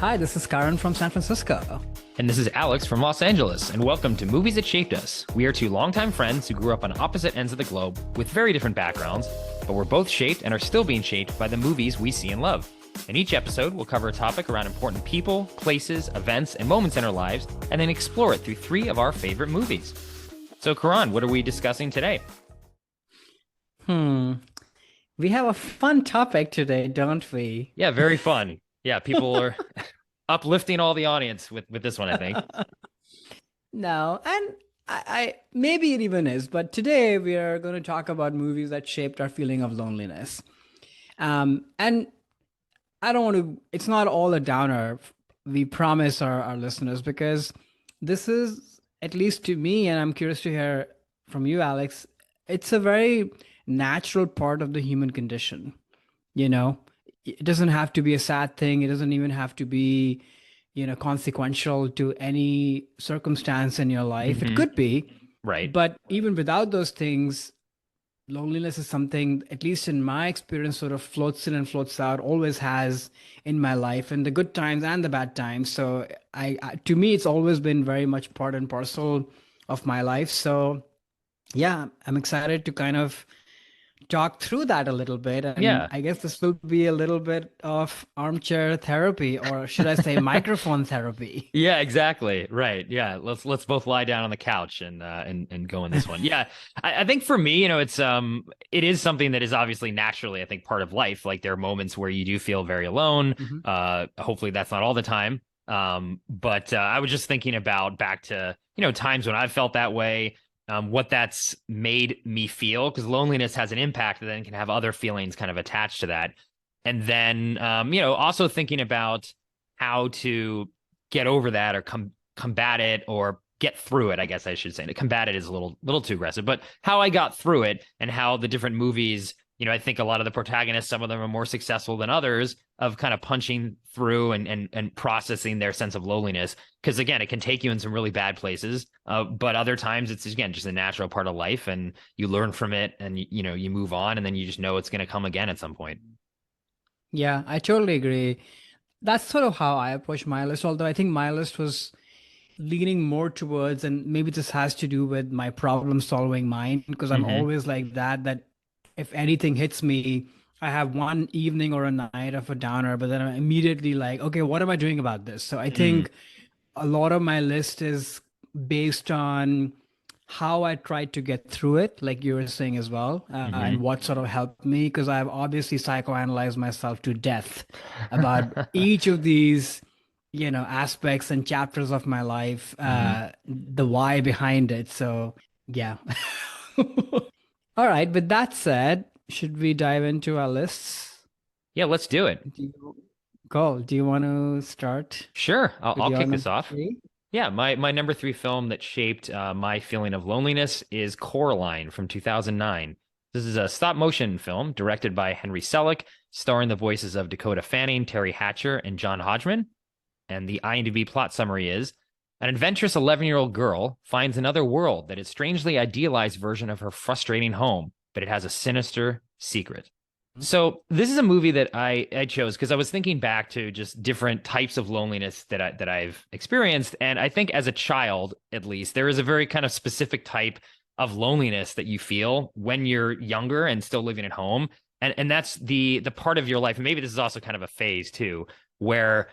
Hi, this is Karan from San Francisco. And this is Alex from Los Angeles, and welcome to Movies That Shaped Us. We are two longtime friends who grew up on opposite ends of the globe with very different backgrounds, but we're both shaped and are still being shaped by the movies we see and love. In each episode, we'll cover a topic around important people, places, events, and moments in our lives, and then explore it through three of our favorite movies. So, Karan, what are we discussing today? We have a fun topic today, don't we? Yeah, very fun. Yeah, people are uplifting all the audience with this one, I think. No, and I maybe it even is, but today we are going to talk about movies that shaped our feeling of loneliness. And I don't want to, it's not all a downer. We promise our listeners, because this is, at least to me, and I'm curious to hear from you, Alex, it's a very natural part of the human condition. You know, it doesn't have to be a sad thing. It doesn't even have to be, consequential to any circumstance in your life. It Hmm. could be, Right. but even without those things, loneliness is something, at least in my experience, sort of floats in and floats out, always has in my life, in the good times and the bad times. So to me, it's always been very much part and parcel of my life. So yeah, I'm excited to kind of talk through that a little bit. And Yeah. I guess this will be a little bit of armchair therapy, or should I say microphone therapy? Yeah, exactly. Right. Yeah. Let's both lie down on the couch and go in this one. Yeah. I think for me, it is something that is obviously naturally, I think, part of life. Like there are moments where you do feel very alone. Mhm. Hopefully that's not all the time. But I was just thinking about back to, times when I've felt that way, what that's made me feel, because loneliness has an impact that then can have other feelings kind of attached to that. And then, also thinking about how to get over that or combat it or get through it, I guess I should say. To combat it is a little too aggressive, but how I got through it and how the different movies, I think a lot of the protagonists, some of them are more successful than others of kind of punching through and processing their sense of loneliness. Because again, it can take you in some really bad places, but other times it's again just a natural part of life, and you learn from it, and you move on, and then you just know it's going to come again at some point. Yeah, I totally agree. That's sort of how I approach my list, although I think my list was leaning more towards, and maybe this has to do with my problem solving mind, because I'm Hmm. always like that if anything hits me, I have one evening or a night of a downer, but then I'm immediately like, okay, what am I doing about this? So I Mm. think a lot of my list is based on how I tried to get through it, like you were saying as well, and Hmm. what sort of helped me, because I've obviously psychoanalyzed myself to death about each of these, aspects and chapters of my life, Hmm. the why behind it. So, yeah. All right. With that said, should we dive into our lists? Yeah, let's do it. Do you, Cole, do you want to start Sure, with I'll your kick this number off. three? Yeah, my number three film that shaped my feeling of loneliness is Coraline from 2009. This is a stop motion film directed by Henry Selick, starring the voices of Dakota Fanning, Terry Hatcher, and John Hodgman. And the IMDb plot summary is: an adventurous 11-year-old girl finds another world that is a strangely idealized version of her frustrating home, but it has a sinister secret. So this is a movie that I chose because I was thinking back to just different types of loneliness that I've experienced, and I think as a child, at least, there is a very kind of specific type of loneliness that you feel when you're younger and still living at home, and that's the part of your life. And maybe this is also kind of a phase too, where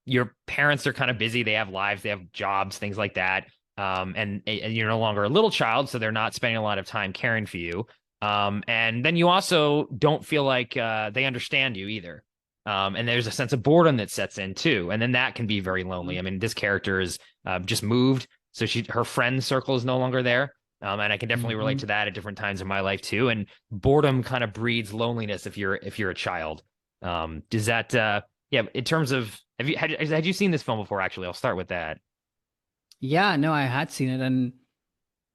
your parents are kind of busy, they have lives, they have jobs, things like that, and you're no longer a little child, so they're not spending a lot of time caring for you. And then you also don't feel like they understand you either. And there's a sense of boredom that sets in too. And then that can be very lonely. I mean, this character is just moved. So her friend circle is no longer there. And I can definitely relate Mhm. to that at different times in my life too. And boredom kind of breeds loneliness if you're a child. Does that yeah, in terms of had you seen this film before? Actually, I'll start with that. Yeah, no, I had seen it, and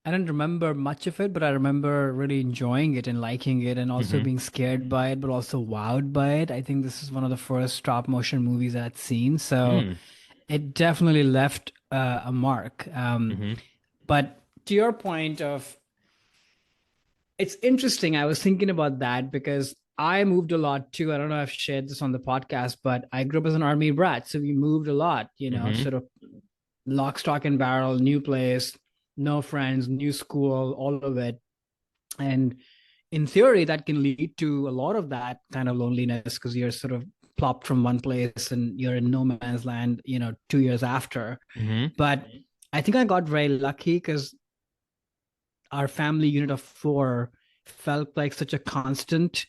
I don't remember much of it, but I remember really enjoying it and liking it, and also Hmm. being scared by it, but also wowed by it. I think this is one of the first stop motion movies I'd seen, so Mm. it definitely left a mark. Hmm. But to your point of, it's interesting. I was thinking about that because I moved a lot too. I don't know if I've shared this on the podcast, but I grew up as an army brat. So we moved a lot, Hmm. sort of lock, stock, and barrel, new place, no friends, new school, all of it. And in theory, that can lead to a lot of that kind of loneliness because you're sort of plopped from one place and you're in no man's land, 2 years after. Hmm. But I think I got very lucky because our family unit of four felt like such a constant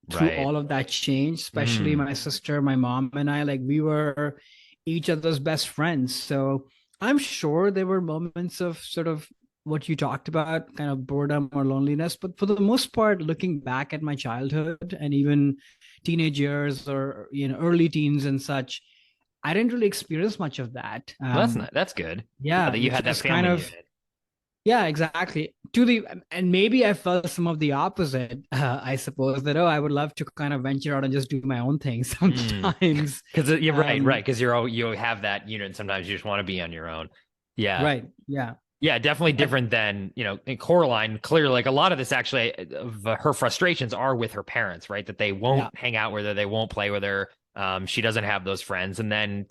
through Right. all of that change, especially Mm. my sister, my mom, and I. Like, we were each other's best friends. So I'm sure there were moments of sort of what you talked about, kind of boredom or loneliness. But for the most part, looking back at my childhood and even teenage years or, early teens and such, I didn't really experience much of that. Well, that's not, that's good. Yeah, Yeah, that you which had that is kind family of, unit. yeah, exactly. And maybe I felt some of the opposite. I suppose that, oh, I would love to kind of venture out and just do my own thing Mm. sometimes. Because you're right, right. Um, Because you have that unit, and sometimes you just want to be on your own. Yeah. right. Yeah. Yeah, definitely But different than, in Coraline, clearly, like a lot of this actually, of her frustrations are with her parents, right? That they won't yeah. hang out with her, they won't play with her. She doesn't have those friends, and then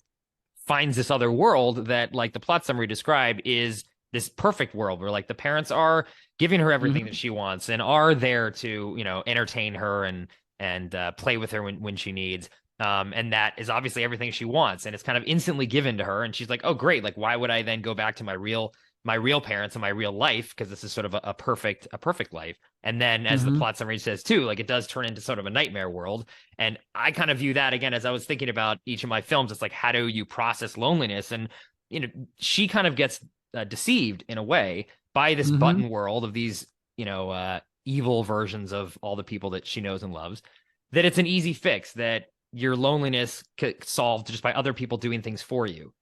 finds this other world that, like the plot summary described, is this perfect world where like the parents are giving her everything that Hmm. she wants and are there to, entertain her and play with her when she needs. And that is obviously everything she wants, and it's kind of instantly given to her. And she's like, "Oh, great! Like, why would I then go back to my real parents and my real life? Because this is sort of a perfect life." And then, as the Hmm. plot summary says too, like it does turn into sort of a nightmare world. And I kind of view that again as I was thinking about each of my films. It's like, how do you process loneliness? And, she kind of gets deceived in a way by this Hmm. button world of these, evil versions of all the people that she knows and loves, that it's an easy fix, that your loneliness solved just by other people doing things for you.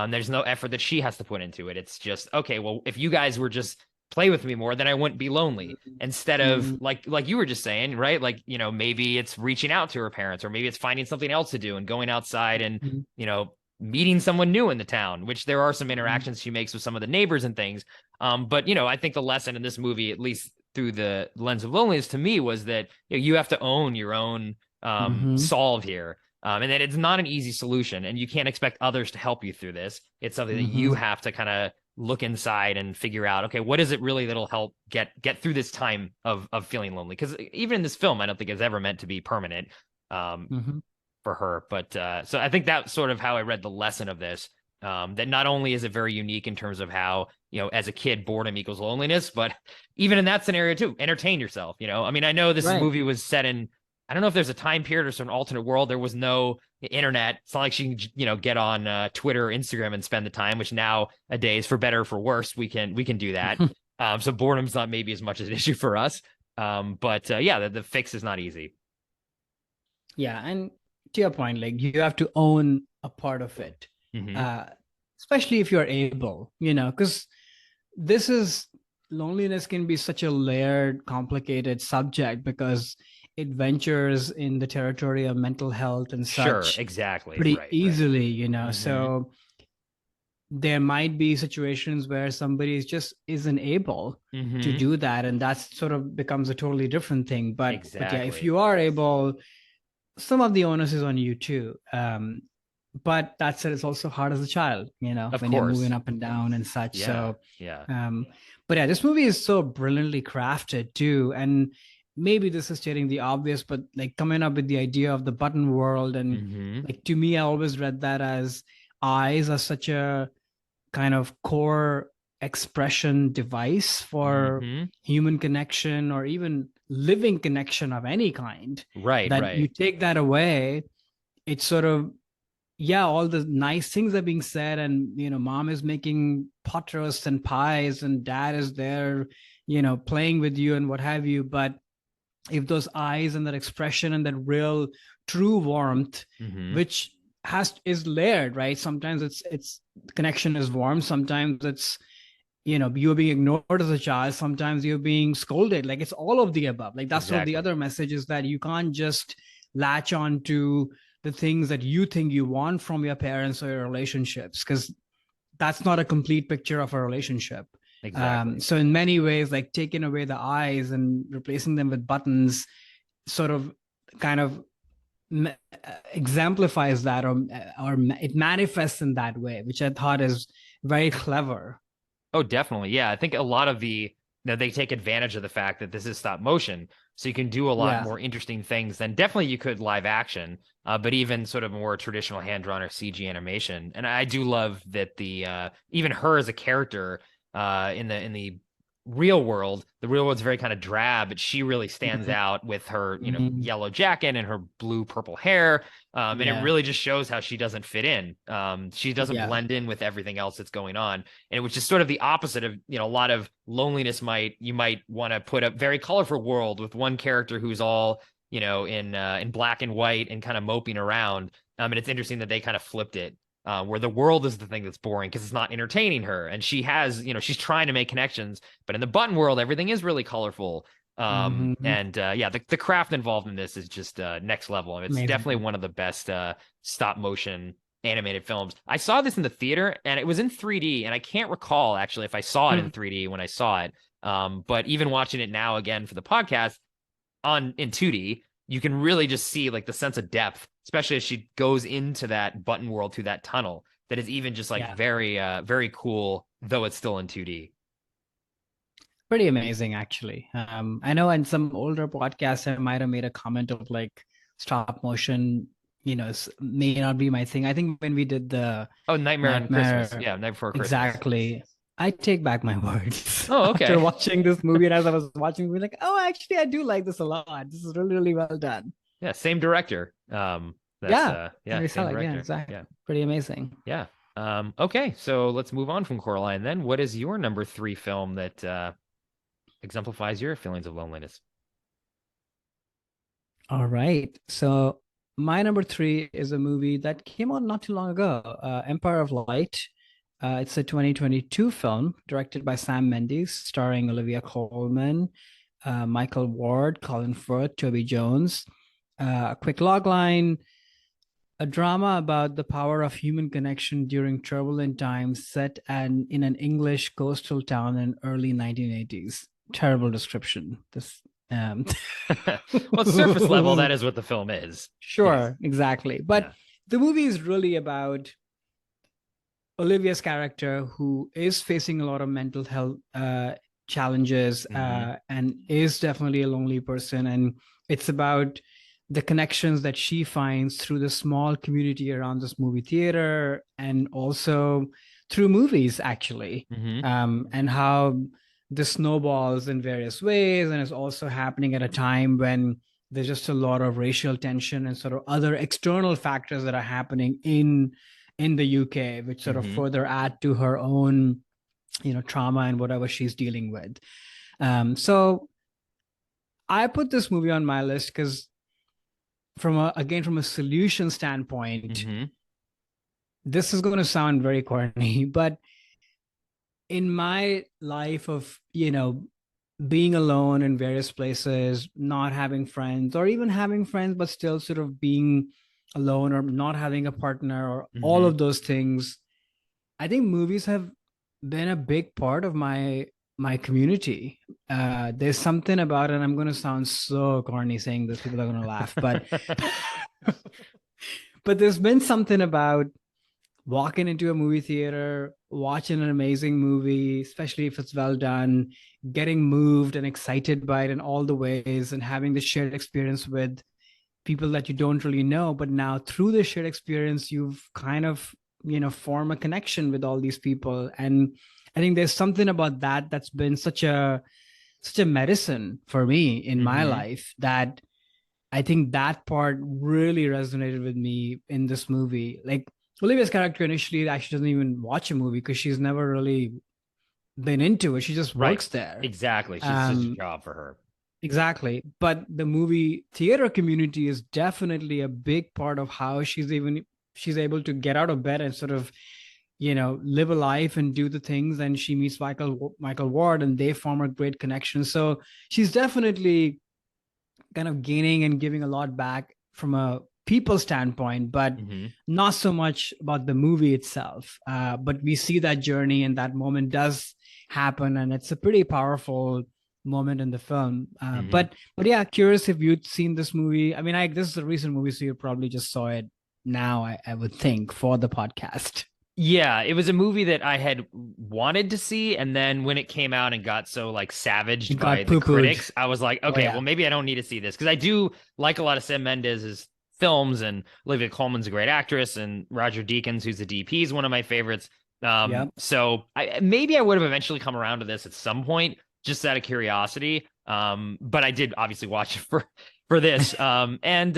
There's no effort that she has to put into it. It's just, okay, well, if you guys were just play with me more, then I wouldn't be lonely. Instead of Hmm. like you were just saying, right? Like, maybe it's reaching out to her parents, or maybe it's finding something else to do and going outside and, Hmm. meeting someone new in the town, which there are some Hmm. interactions she makes with some of the neighbors and things. But I think the lesson in this movie, at least through the lens of loneliness to me, was that you have to own your own Hmm. solve here. And that it's not an easy solution, and you can't expect others to help you through this. It's something that you Hmm. have to kind of look inside and figure out, okay, what is it really that'll help get through this time of feeling lonely? Because even in this film, I don't think it's ever meant to be permanent um, Hmm. for her. But so I think that's sort of how I read the lesson of this. That not only is it very unique in terms of how, as a kid, boredom equals loneliness, but even in that scenario too, entertain yourself. I mean, I know this Right. movie was set in, I don't know if there's a time period or some alternate world. There was no internet. It's not like she can, get on Twitter or Instagram and spend the time, which nowadays, for better or for worse, we can do that. So boredom's not maybe as much an issue for us. But yeah, the fix is not easy. Yeah. And to your point, like, you have to own a part of it, Hmm. uh, especially if you're able, because this is loneliness can be such a layered, complicated subject because it ventures in the territory of mental health and Sure, such exactly. pretty Right, right. easily. Hmm. So there might be situations where somebody just isn't able to Hmm. do that, and that sort of becomes a totally different thing. But yeah, if Exactly. you are able, some of the onus is on you too. But that said, it's also hard as a child, Of when you're moving course. up and down and such. Yeah, So, yeah. um, but yeah, this movie is so brilliantly crafted too. And maybe this is stating the obvious, but like coming up with the idea of the button world, and Hmm. like to me, I always read that as eyes are such a kind of core expression device for Hmm. human connection or even living connection of any kind, Right, that you right. take that away, it's sort of, yeah, all the nice things are being said, and mom is making pot roasts and pies and dad is there, playing with you and what have you. But if those eyes and that expression and that real true warmth, Hmm. which has is layered, right? Sometimes it's connection is warm, sometimes it's, you're being ignored as a child, sometimes you're being scolded, like it's all of the above. Like, that's sort of the Exactly. other message, is that you can't just latch on to the things that you think you want from your parents or your relationships, because that's not a complete picture of a relationship. Exactly. So in many ways, like taking away the eyes and replacing them with buttons, sort of kind of exemplifies that, or it manifests in that way, which I thought is very clever. Oh, definitely. Yeah, I think a lot of they take advantage of the fact that this is stop motion, so you can do a lot Yeah. more interesting things than definitely you could live action, but even sort of more traditional hand drawn or CG animation. And I do love that the even her as a character in the real world, the real world's very kind of drab, but she really stands Mhm. out with her, Mhm. yellow jacket and her blue purple hair. And it Yeah. really just shows how she doesn't fit in. She doesn't Yeah. blend in with everything else that's going on. And it was just sort of the opposite of, a lot of loneliness you might want to put a very colorful world with one character who's all, in black and white and kind of moping around. And it's interesting that they kind of flipped it. Where the world is the thing that's boring because it's not entertaining her, and she has, she's trying to make connections, but in the button world, everything is really colorful. Mhm. And yeah, the craft involved in this is just next level, and it's definitely Amazing. one of the best stop motion animated films. I saw this in the theater and it was in 3D, and I can't recall actually if I saw it in Hmm. 3D when I saw it. But even watching it now again for the podcast on in 2D, you can really just see like the sense of depth, especially as she goes into that button world through that tunnel. That is even just like Yeah. very cool, though it's still in 2D. Pretty amazing, actually. I know in some older podcasts, I might have made a comment of like stop motion, may not be my thing. I think when we did the Oh, Nightmare on Christmas. Nightmare, Yeah, Night Before Christmas. exactly. I take back my words Oh, after okay. watching this movie. And as I was watching, we were like, oh, actually, I do like this a lot. This is really, really well done. Yeah, same director. That's Yeah. yeah, Henry same Selick. Yeah, director. exactly. Yeah. Pretty amazing. Yeah. Okay, so let's move on from Coraline then. What is your number three film that exemplifies your feelings of loneliness? All right. So my number three is a movie that came out not too long ago, Empire of Light. It's a 2022 film directed by Sam Mendes, starring Olivia Colman, Michael Ward, Colin Firth, Toby Jones. A quick logline: a drama about the power of human connection during turbulent times, set in an English coastal town in early 1980s. Terrible description. This um, Well, surface level, that is what the film is. Yeah. Sure, exactly. But Yeah. the movie is really about Olivia's character, who is facing a lot of mental health challenges, Hmm. and is definitely a lonely person. And it's about the connections that she finds through the small community around this movie theater, and also through movies, actually, Hmm. and how this snowballs in various ways. And it's also happening at a time when there's just a lot of racial tension and sort of other external factors that are happening in the UK, which sort of Hmm. further add to her own, trauma and whatever she's dealing with. So I put this movie on my list because, from a solution standpoint, Hmm. this is going to sound very corny, but in my life of, being alone in various places, not having friends, or even having friends, but still sort of being alone, or not having a partner, or all Hmm. of those things, I think movies have been a big part of my community. There's something about it. And I'm going to sound so corny saying this. People are going to laugh, but but there's been something about walking into a movie theater, watching an amazing movie, especially if it's well done, getting moved and excited by it in all the ways, and having the shared experience with people that you don't really know. But now through the shared experience, you've kind of, form a connection with all these people. And I think there's something about that that's been such a medicine for me in my Hmm. life, that I think that part really resonated with me in this movie. Like, Olivia's character initially actually doesn't even watch a movie because she's never really been into it. She just Right. works there. Exactly. She's such a Um, job for her. exactly. But the movie theater community is definitely a big part of how she's able to get out of bed and sort of, live a life and do the things. And she meets Michael Ward, and they form a great connection. So she's definitely kind of gaining and giving a lot back from a people standpoint, but Hmm. not so much about the movie itself. But we see that journey, and that moment does happen, and it's a pretty powerful moment in the film. Hmm. But yeah, curious if you'd seen this movie. I mean, this is a recent movie, so you probably just saw it now. I would think for the podcast. Yeah, it was a movie that I had wanted to see, and then when it came out and got so like savaged It by got the poo pooed. critics, I was like, Oh okay, well yeah, maybe I don't need to see this because I do like a lot of Sam Mendes's films, and Olivia Colman's a great actress, and Roger Deakins, who's the DP, is one of my favorites. yeah, So maybe I would have eventually come around to this at some point, just out of curiosity. But I did obviously watch it for this. And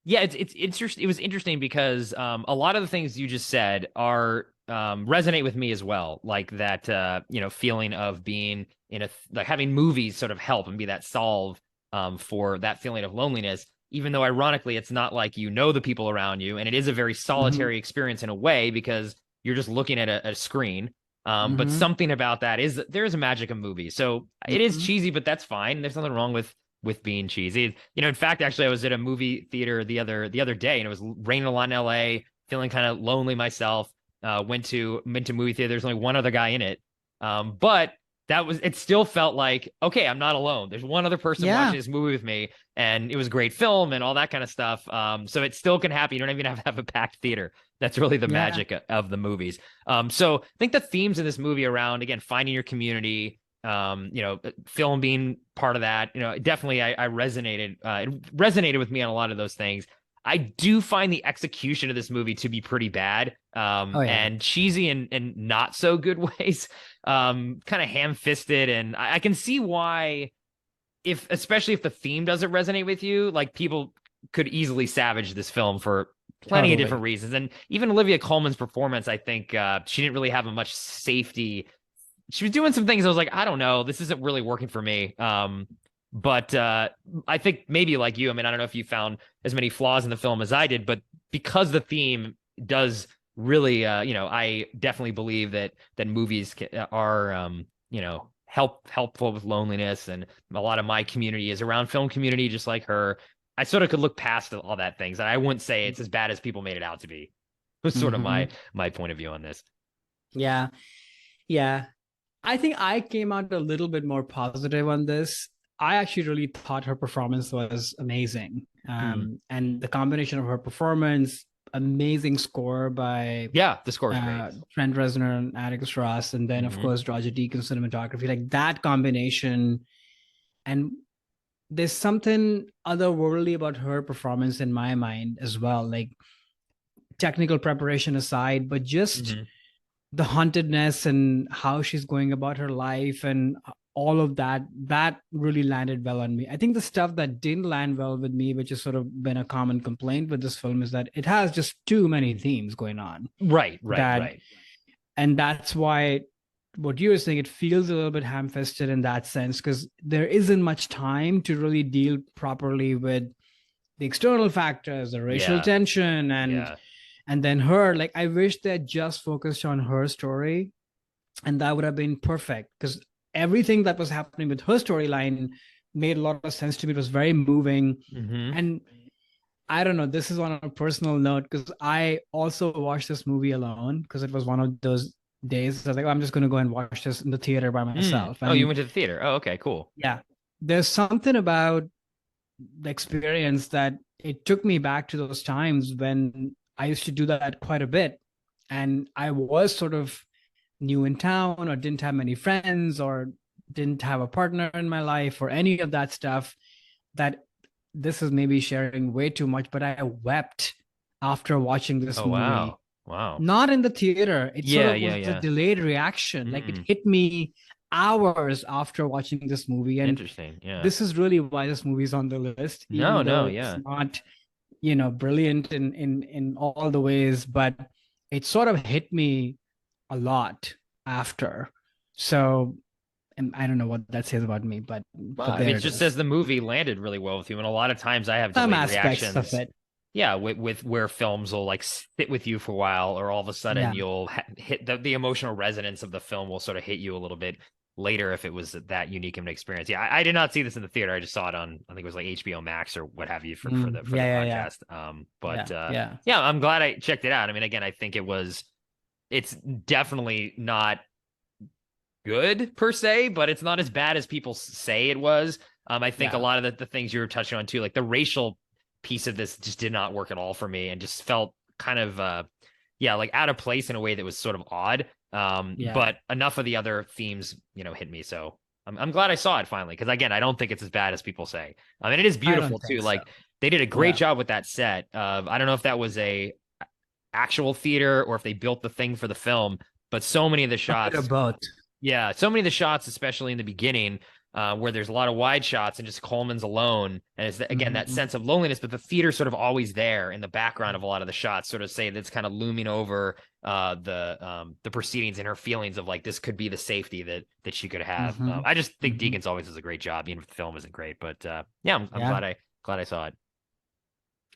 yeah, it's interesting. It was interesting because a lot of the things you just said are resonate with me as well. Like that, feeling of being in like having movies sort of help and be that solve for that feeling of loneliness. Even though ironically, it's not like you know the people around you, and it is a very mm-hmm, solitary experience in a way because you're just looking at a screen. But mm-hmm, something about that is there is a magic of movies. So it is mm-hmm. cheesy, but that's fine. There's nothing wrong with being cheesy. In fact, actually, I was at a movie theater the other day, and it was raining a lot in LA, feeling kind of lonely myself. Went to movie theater. There's only one other guy in it, but it still felt like okay, I'm not alone. There's one other person watching Yeah, this movie with me, and it was a great film and all that kind of stuff. So it still can happen. You don't even have to have a packed theater. That's really the yeah, magic of the movies. So I think the themes in this movie around again finding your community, film being part of that, definitely I resonated. It resonated with me on a lot of those things. I do find the execution of this movie to be pretty bad, oh yeah, and cheesy and not so good ways, kind of ham-fisted, and I can see why, if especially if the theme doesn't resonate with you, like people could easily savage this film for plenty of different totally. reasons. And even Olivia Colman's performance, I think she didn't really have a much safety. She was doing some things I was like, I don't know, this isn't really working for me. But I think maybe like you, I mean, I don't know if you found as many flaws in the film as I did, but because the theme does really, I definitely believe that movies are, helpful with loneliness, and a lot of my community is around film community, just like her. I sort of could look past all that things, and I wouldn't say it's as bad as people made it out to be. Was sort of Mm-hmm. my point of view on this. Yeah, yeah. I think I came out a little bit more positive on this. I actually really thought her performance was amazing. Hmm. And the combination of her performance, amazing score by Yeah, the score is great. Trent Reznor and Atticus Ross, and then of Hmm. course Roger Deakins cinematography, like that combination. And there's something otherworldly about her performance in my mind as well. Like technical preparation aside, but just Hmm. the hauntedness and how she's going about her life and all of that really landed well on me. I think the stuff that didn't land well with me, which has sort of been a common complaint with this film, is that it has just too many themes going on. Right, right, That right. And that's why what you were saying, it feels a little bit ham-fisted in that sense, because there isn't much time to really deal properly with the external factors, the racial Yeah, tension, yeah. and then her. Like, I wish they had just focused on her story, and that would have been perfect, because everything that was happening with her storyline made a lot of sense to me. It was very moving. Hmm. And I don't know, this is on a personal note, because I also watched this movie alone, because it was one of those days I was like, oh, I'm just going to go and watch this in the theater by Mm. myself. Oh, you And went to the theater. Oh, okay, cool. yeah, there's something about the experience that it took me back to those times when I used to do that quite a bit. And I was sort of new in town, or didn't have many friends, or didn't have a partner in my life, or any of that stuff. That This is maybe sharing way too much, but I wept after watching this Oh, movie. wow. Wow. Not in the theater. It sort Yeah, of yeah, was a yeah. delayed reaction. Like, it Mm. hit me hours after watching this movie. And Interesting. Yeah. this is really why this movie is on the list, No, even though no, it's yeah. not, brilliant in all the ways, but it sort of hit me a lot after. So, and I don't know what that says about me, Well, but I mean, there it it just says is. the movie landed really well with you, and a lot of times I have Some delayed aspects of reactions. it. Yeah, with where films will like sit with you for a while, or all of a sudden Yeah. you'll hit the emotional resonance of the film will sort of hit you a little bit later if it was that unique of an experience. Yeah, I did not see this in the theater. I just saw it on, I think it was like HBO Max or what have you for the Yeah, yeah, yeah, podcast. But yeah, yeah. yeah, I'm glad I checked it out. I mean, again, I think it's definitely not good per se, but it's not as bad as people say it was. I think a Yeah. lot of the things you were touching on too, like the racial piece of this just did not work at all for me and just felt kind of yeah, like out of place in a way that was sort of odd. Yeah. But enough of the other themes, hit me. So I'm glad I saw it finally because again, I don't think it's as bad as people say. I mean, it is I don't beautiful too. think so. Like they did a great Yeah. job with that set. I don't know if that was a actual theater or if they built the thing for the film, but so many of the A bit of shots, both. yeah, so many of the shots, especially in the beginning, where there's a lot of wide shots and just Coleman's alone, and it's again that Hmm. sense of loneliness, but the theater's sort of always there in the background of a lot of the shots, sort of say that's kind of looming over the proceedings and her feelings of like this could be the safety that she could have. Hmm. I just think Hmm. Deakins always does a great job, even if the film isn't great. But yeah, I'm Yeah. glad I saw it.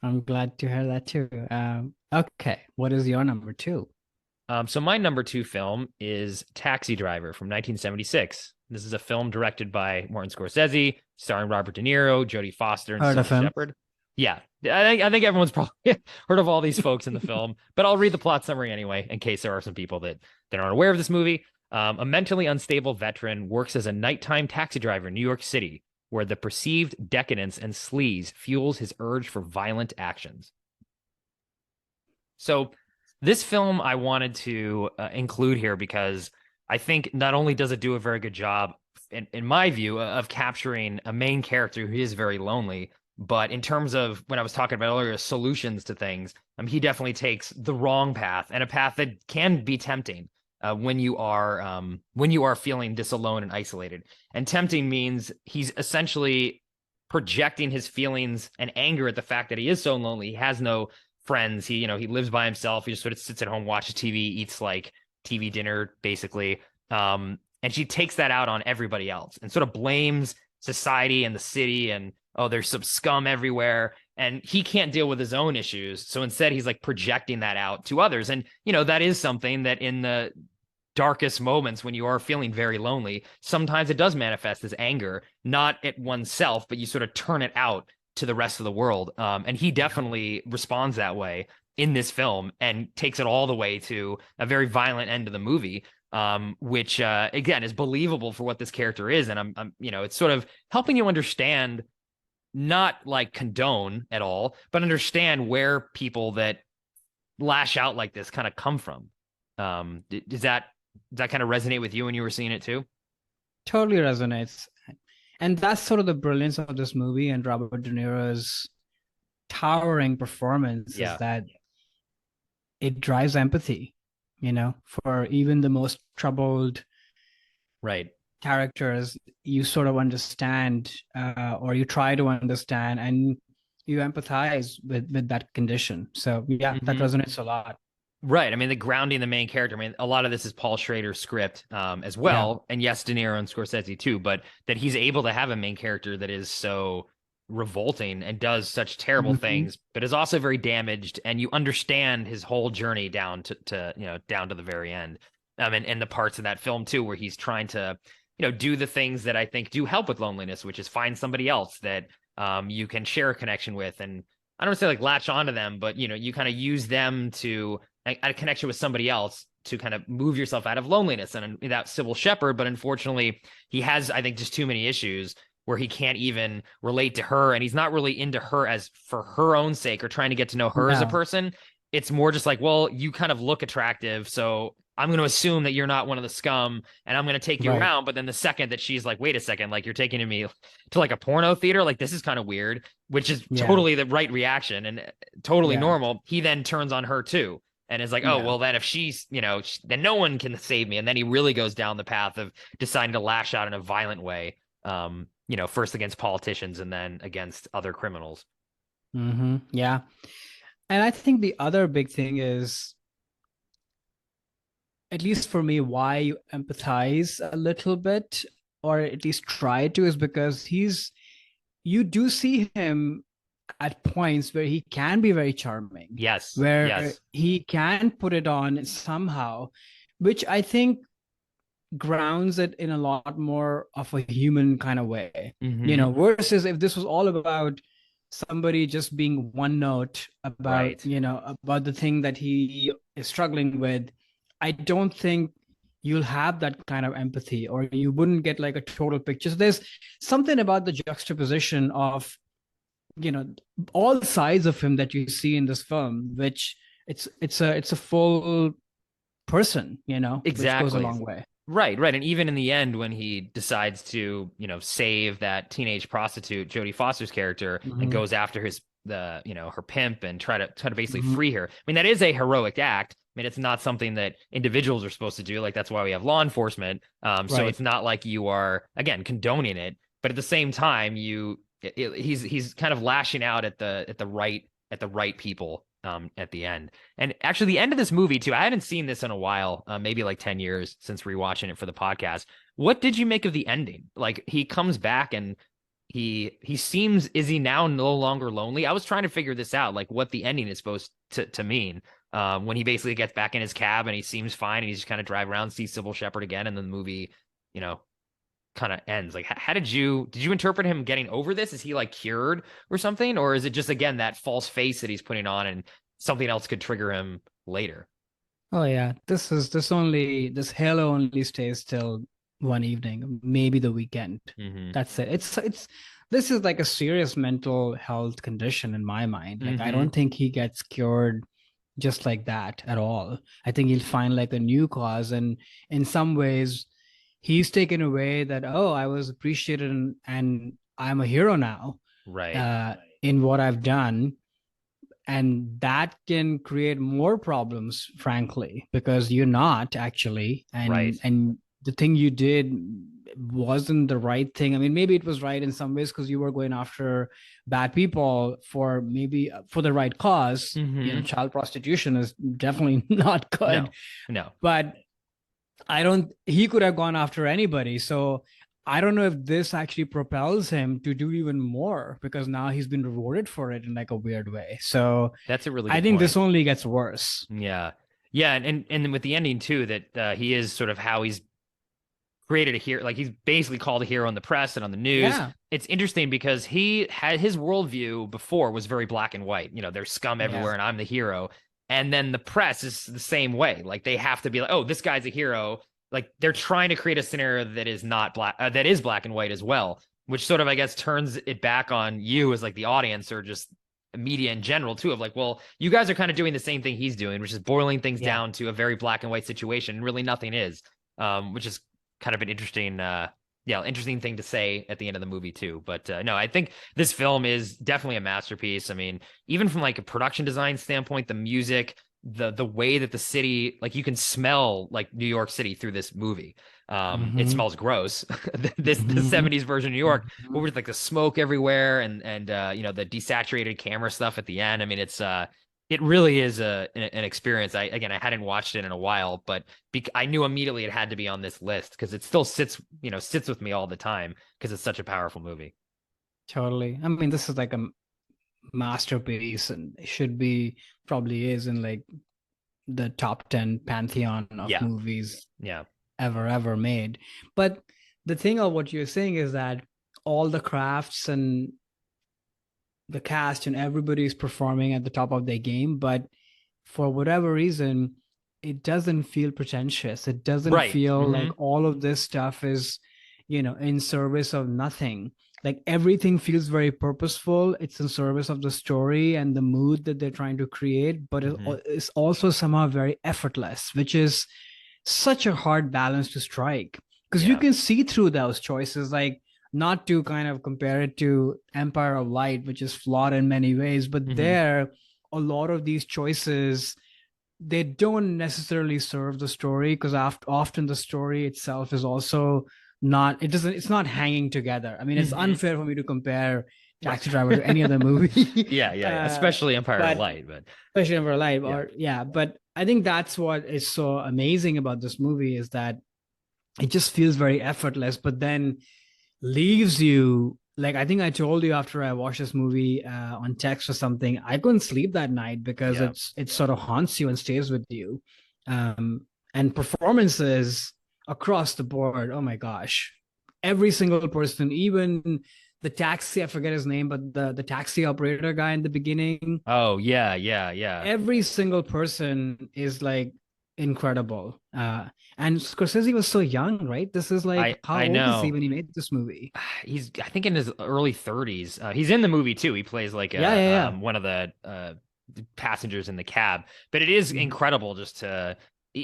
I'm glad to hear that too. Okay. What is your number two? So my number two film is Taxi Driver from 1976. This is a film directed by Martin Scorsese, starring Robert De Niro, Jodie Foster, and Heard of Sybil him. Shepherd. Yeah, I think everyone's probably heard of all these folks in the film, but I'll read the plot summary anyway, in case there are some people that aren't aware of this movie. A mentally unstable veteran works as a nighttime taxi driver in New York City, where the perceived decadence and sleaze fuels his urge for violent actions. So this film I wanted to include here because I think not only does it do a very good job, in my view, of capturing a main character who is very lonely, but in terms of when I was talking about earlier solutions to things, he definitely takes the wrong path and a path that can be tempting when you are feeling this alone and isolated. And tempting means he's essentially projecting his feelings and anger at the fact that he is so lonely. He has no friends. He lives by himself. He just sort of sits at home, watches TV, eats like TV dinner, basically. And she takes that out on everybody else and sort of blames society and the city and oh, there's some scum everywhere. And he can't deal with his own issues. So instead, he's like projecting that out to others. And, that is something that in the darkest moments when you are feeling very lonely, sometimes it does manifest as anger, not at oneself, but you sort of turn it out to the rest of the world. And he definitely responds that way in this film and takes it all the way to a very violent end of the movie. Which again is believable for what this character is, and it's sort of helping you understand, not like condone at all, but understand where people that lash out like this kind of come from. Does that kind of resonate with you when you were seeing it too? Totally resonates. And that's sort of the brilliance of this movie and Robert De Niro's towering performance is Yeah, that it drives empathy, for even the most troubled right. characters, you sort of understand, or you try to understand, and you empathize with that condition. So yeah, that Mm-hmm. resonates a lot. Right. I mean, the grounding the main character. I mean, a lot of this is Paul Schrader's script as Yeah. well, and yes, De Niro and Scorsese too. But that he's able to have a main character that is so revolting and does such terrible Hmm. things, but is also very damaged, and you understand his whole journey down to down to the very end. And the parts of that film too, where he's trying to do the things that I think do help with loneliness, which is find somebody else that you can share a connection with, and I don't say like latch onto them, but you kind of use them to a connection with somebody else to kind of move yourself out of loneliness. And that Sybil Shepherd, but unfortunately, he has, I think, just too many issues where he can't even relate to her, and he's not really into her as for her own sake or trying to get to know her as a No. person. It's more just like, well, you kind of look attractive, so I'm going to assume that you're not one of the scum, and I'm going to take you Right. around. But then the second that she's like, wait a second, like you're taking me to like a porno theater, like this is kind of weird, which is Yeah. totally the right reaction and totally Yeah. normal. He then turns on her too and is like, oh, Yeah. well, then if she's, then no one can save me. And then he really goes down the path of deciding to lash out in a violent way, first against politicians and then against other criminals. Yeah. And I think the other big thing is, at least for me, why you empathize a little bit, or at least try to, is because you do see him at points where he can be very charming, Yes. where Yes. he can put it on somehow, which I think grounds it in a lot more of a human kind of way, Mm-hmm. versus if this was all about somebody just being one note about, Right. about the thing that he is struggling with. I don't think you'll have that kind of empathy, or you wouldn't get like a total picture. So there's something about the juxtaposition of, you know, all sides of him that you see in this film, which it's a full person, you know, which goes a Exactly. long way. Right, right. And even in the end, when he decides to, save that teenage prostitute, Jodie Foster's character, and Hmm. goes after her pimp and try to basically Hmm. free her. I mean, that is a heroic act. I mean, it's not something that individuals are supposed to do. Like that's why we have law enforcement. So Right. it's not like you are again condoning it, but at the same time, he's kind of lashing out at the right people at the end. And actually, the end of this movie too. I hadn't seen this in a while, maybe like 10 years since rewatching it for the podcast. What did you make of the ending? Like he comes back and he seems is he now no longer lonely? I was trying to figure this out, like what the ending is supposed to mean. When he basically gets back in his cab and he seems fine and he's just kind of drive around, see Sybil Shepherd again, and then the movie, you know, kind of ends. Like, how did you interpret him getting over this? Is he like cured or something, or is it just again that false face that he's putting on and something else could trigger him later? Oh yeah, this halo only stays till one evening, maybe the weekend. Mm-hmm. That's it. It's this is like a serious mental health condition in my mind. Like I Mm-hmm. don't think he gets cured just like that at all. I think he'll find like a new cause, and in some ways he's taken away that, oh, I was appreciated, and I'm a hero now Right. uh in what I've done. And that can create more problems, frankly, because you're not actually, Right. and the thing you did wasn't the right thing. I mean, maybe it was right in some ways because you were going after bad people for maybe for the right cause. You know, Mm-hmm. child prostitution is definitely not good, No. No. but I don't, he could have gone after anybody. So I don't know if this actually propels him to do even more, because now he's been rewarded for it in like a weird way. So That's a really I good think point. this only gets worse. Yeah. Yeah, and then with the ending too, that he is sort of how he's created a hero. Like he's basically called a hero in the press and on the news. Yeah. It's interesting because he had his worldview before was very black and white. There's scum Yeah. everywhere and I'm the hero. And then the press is the same way. Like they have to be like, oh, this guy's a hero. Like they're trying to create a scenario that is not black, that is black and white as well, which sort of, I guess, turns it back on you as like the audience or just media in general too. Of like, well, you guys are kind of doing the same thing he's doing, which is boiling things Yeah. down to a very black and white situation, and really nothing is. Which is kind of an interesting thing to say at the end of the movie too. But no, I think this film is definitely a masterpiece. I mean, even from like a production design standpoint, the music, the way that the city, like you can smell like New York City through this movie. It Hmm. smells gross. The Hmm. 70s version of New York, Hmm. with like the smoke everywhere and the desaturated camera stuff at the end. I mean, it really is an experience. I hadn't watched it in a while, but I knew immediately it had to be on this list because it still sits with me all the time because it's such a powerful movie. Totally. I mean, this is like a masterpiece, and it should be, probably is in like the top 10 pantheon of Yeah, movies yeah. ever made. But the thing of what you're saying is that all the crafts and the cast and everybody is performing at the top of their game, but for whatever reason, it doesn't feel pretentious. It doesn't Right. feel like Mm-hmm. all of this stuff is, in service of nothing. Like everything feels very purposeful. It's in service of the story and the mood that they're trying to create, but Mm-hmm. it's also somehow very effortless, which is such a hard balance to strike, because you Yeah. can see through those choices. Like, not to kind of compare it to Empire of Light, which is flawed in many ways, but Mm-hmm. there, a lot of these choices, they don't necessarily serve the story, because often the story itself is also not, it's not hanging together. I mean, it's Mm-hmm. unfair for me to compare Right. Taxi Driver to any other movie. Yeah. Especially Empire of But Light, but especially Never Alive, yeah. or yeah, but I think that's what is so amazing about this movie, is that it just feels very effortless, but then leaves you like, I think I told you after I watched this movie on text or something, I couldn't sleep that night because Yeah. it sort of haunts you and stays with you. And performances across the board, oh my gosh, every single person, even the taxi, I forget his name, but the taxi operator guy in the beginning, Oh, yeah. every single person is like incredible. And Scorsese was so young, right? This is like, how I old is he know. when he made this movie? He's I think in his early 30s. He's in the movie too. He plays like Yeah, a yeah, one of the passengers in the cab. But it is yeah. incredible just to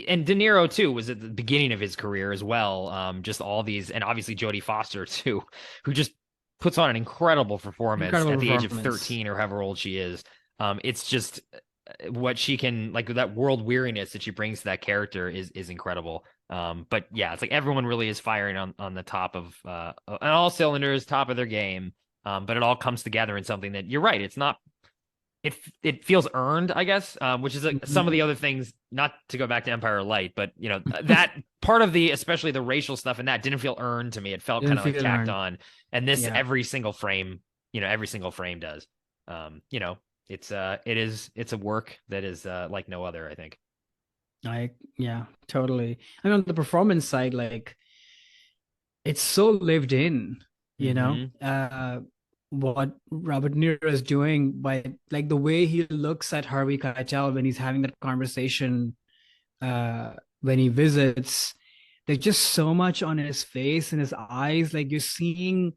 and De Niro too was at the beginning of his career as well. Just all these and obviously Jodie Foster too, who just puts on an incredible performance Incredible at the age of performance. 13 or however old she is. It's just what she can like that world weariness that she brings to that character is incredible. But yeah, it's like everyone really is firing on the top of on all cylinders, top of their game. But it all comes together in something that you're right. It's not it feels earned, I guess, which is like some of Mhm. the other things. Not to go back to Empire of Light, but you know that part of the especially the racial stuff in that didn't feel earned to me. It felt kind Didn't of like feel tacked earned. on, and this Yeah. every single frame does. You know, it's a work that is like no other. I think. Yeah, totally. I mean, on the performance side, like it's so lived in, you know, Mm-hmm. what Robert De Niro is doing by like the way he looks at Harvey Keitel when he's having that conversation, when he visits. There's just so much on his face and his eyes. Like you're seeing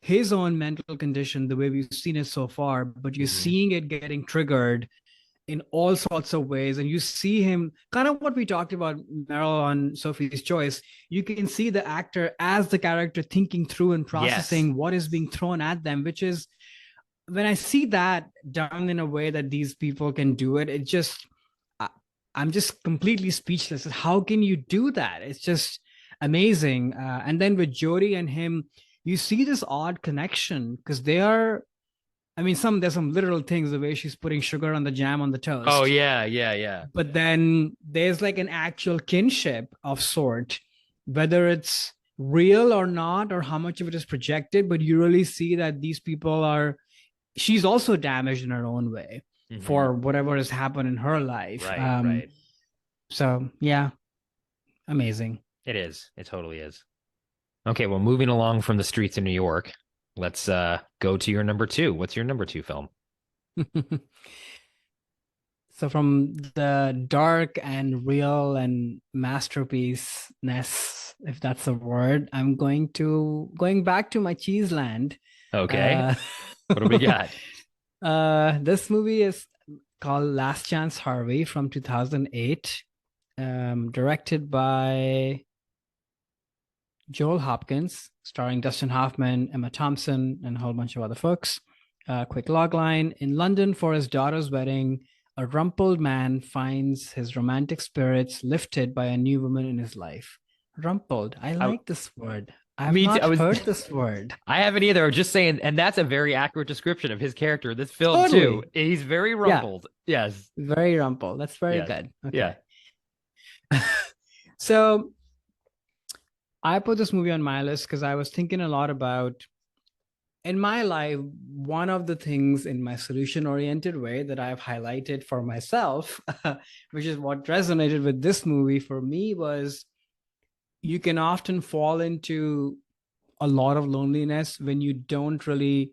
his own mental condition the way we've seen it so far, but you're Mm-hmm. seeing it getting triggered in all sorts of ways. And you see him kind of what we talked about, Meryl, on Sophie's Choice. You can see the actor as the character thinking through and Yes. processing what is being thrown at them, which is when I see that done in a way that these people can do it, it just, I'm just completely speechless. How can you do that? It's just amazing. And then with Jodie and him, you see this odd connection because they are, I mean, there's some literal things, the way she's putting sugar on the jam on the Oh toast. yeah, yeah, yeah. But then there's like an actual kinship of sort, whether it's real or not, or how much of it is projected. But you really see that these people are, she's also damaged in her own way Mm-hmm. for whatever has happened in her life. Right, right. So yeah, amazing. It is. It totally is. Okay, well, moving along from the streets of New York, let's go to your number two. What's your number two film? So from the dark and real and masterpiece ness, if that's a word, I'm going back to my cheese land. Okay, Uh, what do we got? this movie is called Last Chance Harvey from 2008, directed by Joel Hopkins, starring Dustin Hoffman, Emma Thompson, and a whole bunch of other folks. Quick logline: in London for his daughter's wedding, a rumpled man finds his romantic spirits lifted by a new woman in his life. Rumpled. I I, like this word. I've me too. not heard this word. I haven't either. I was just saying, and that's a very accurate description of his character in this film too. Totally. He's very Yeah, rumpled. Yes, very rumpled. That's very yes, good. yeah. Okay. So I put this movie on my list because I was thinking a lot about in my life, one of the things in my solution oriented way that I've highlighted for myself, which is what resonated with this movie for me, was you can often fall into a lot of loneliness when you don't really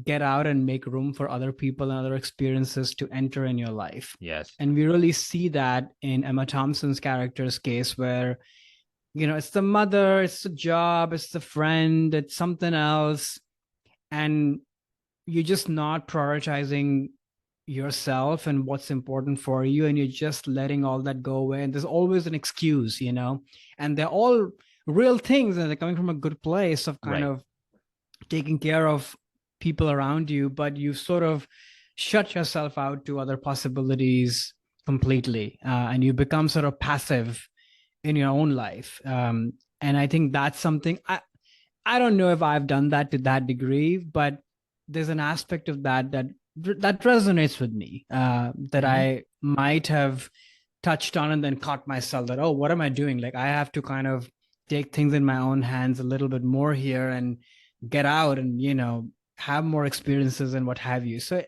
get out and make room for other people and other experiences to enter in your life. Yes. And we really see that in Emma Thompson's character's case, where, you know, it's the mother, it's the job, it's the friend, it's something else. And you're just not prioritizing yourself and what's important for you, and you're just letting all that go away, and there's always an excuse, you know, and they're all real things and they're coming from a good place of kind Right. of taking care of people around you, but you sort of shut yourself out to other possibilities completely, and you become sort of passive in your own life. And I think that's something I don't know if I've done that to that degree, but there's an aspect of that resonates with me, that Mm-hmm. I might have touched on and then caught myself that, oh, what am I doing? Like I have to kind of take things in my own hands a little bit more here and get out and, you know, have more experiences and what have you. So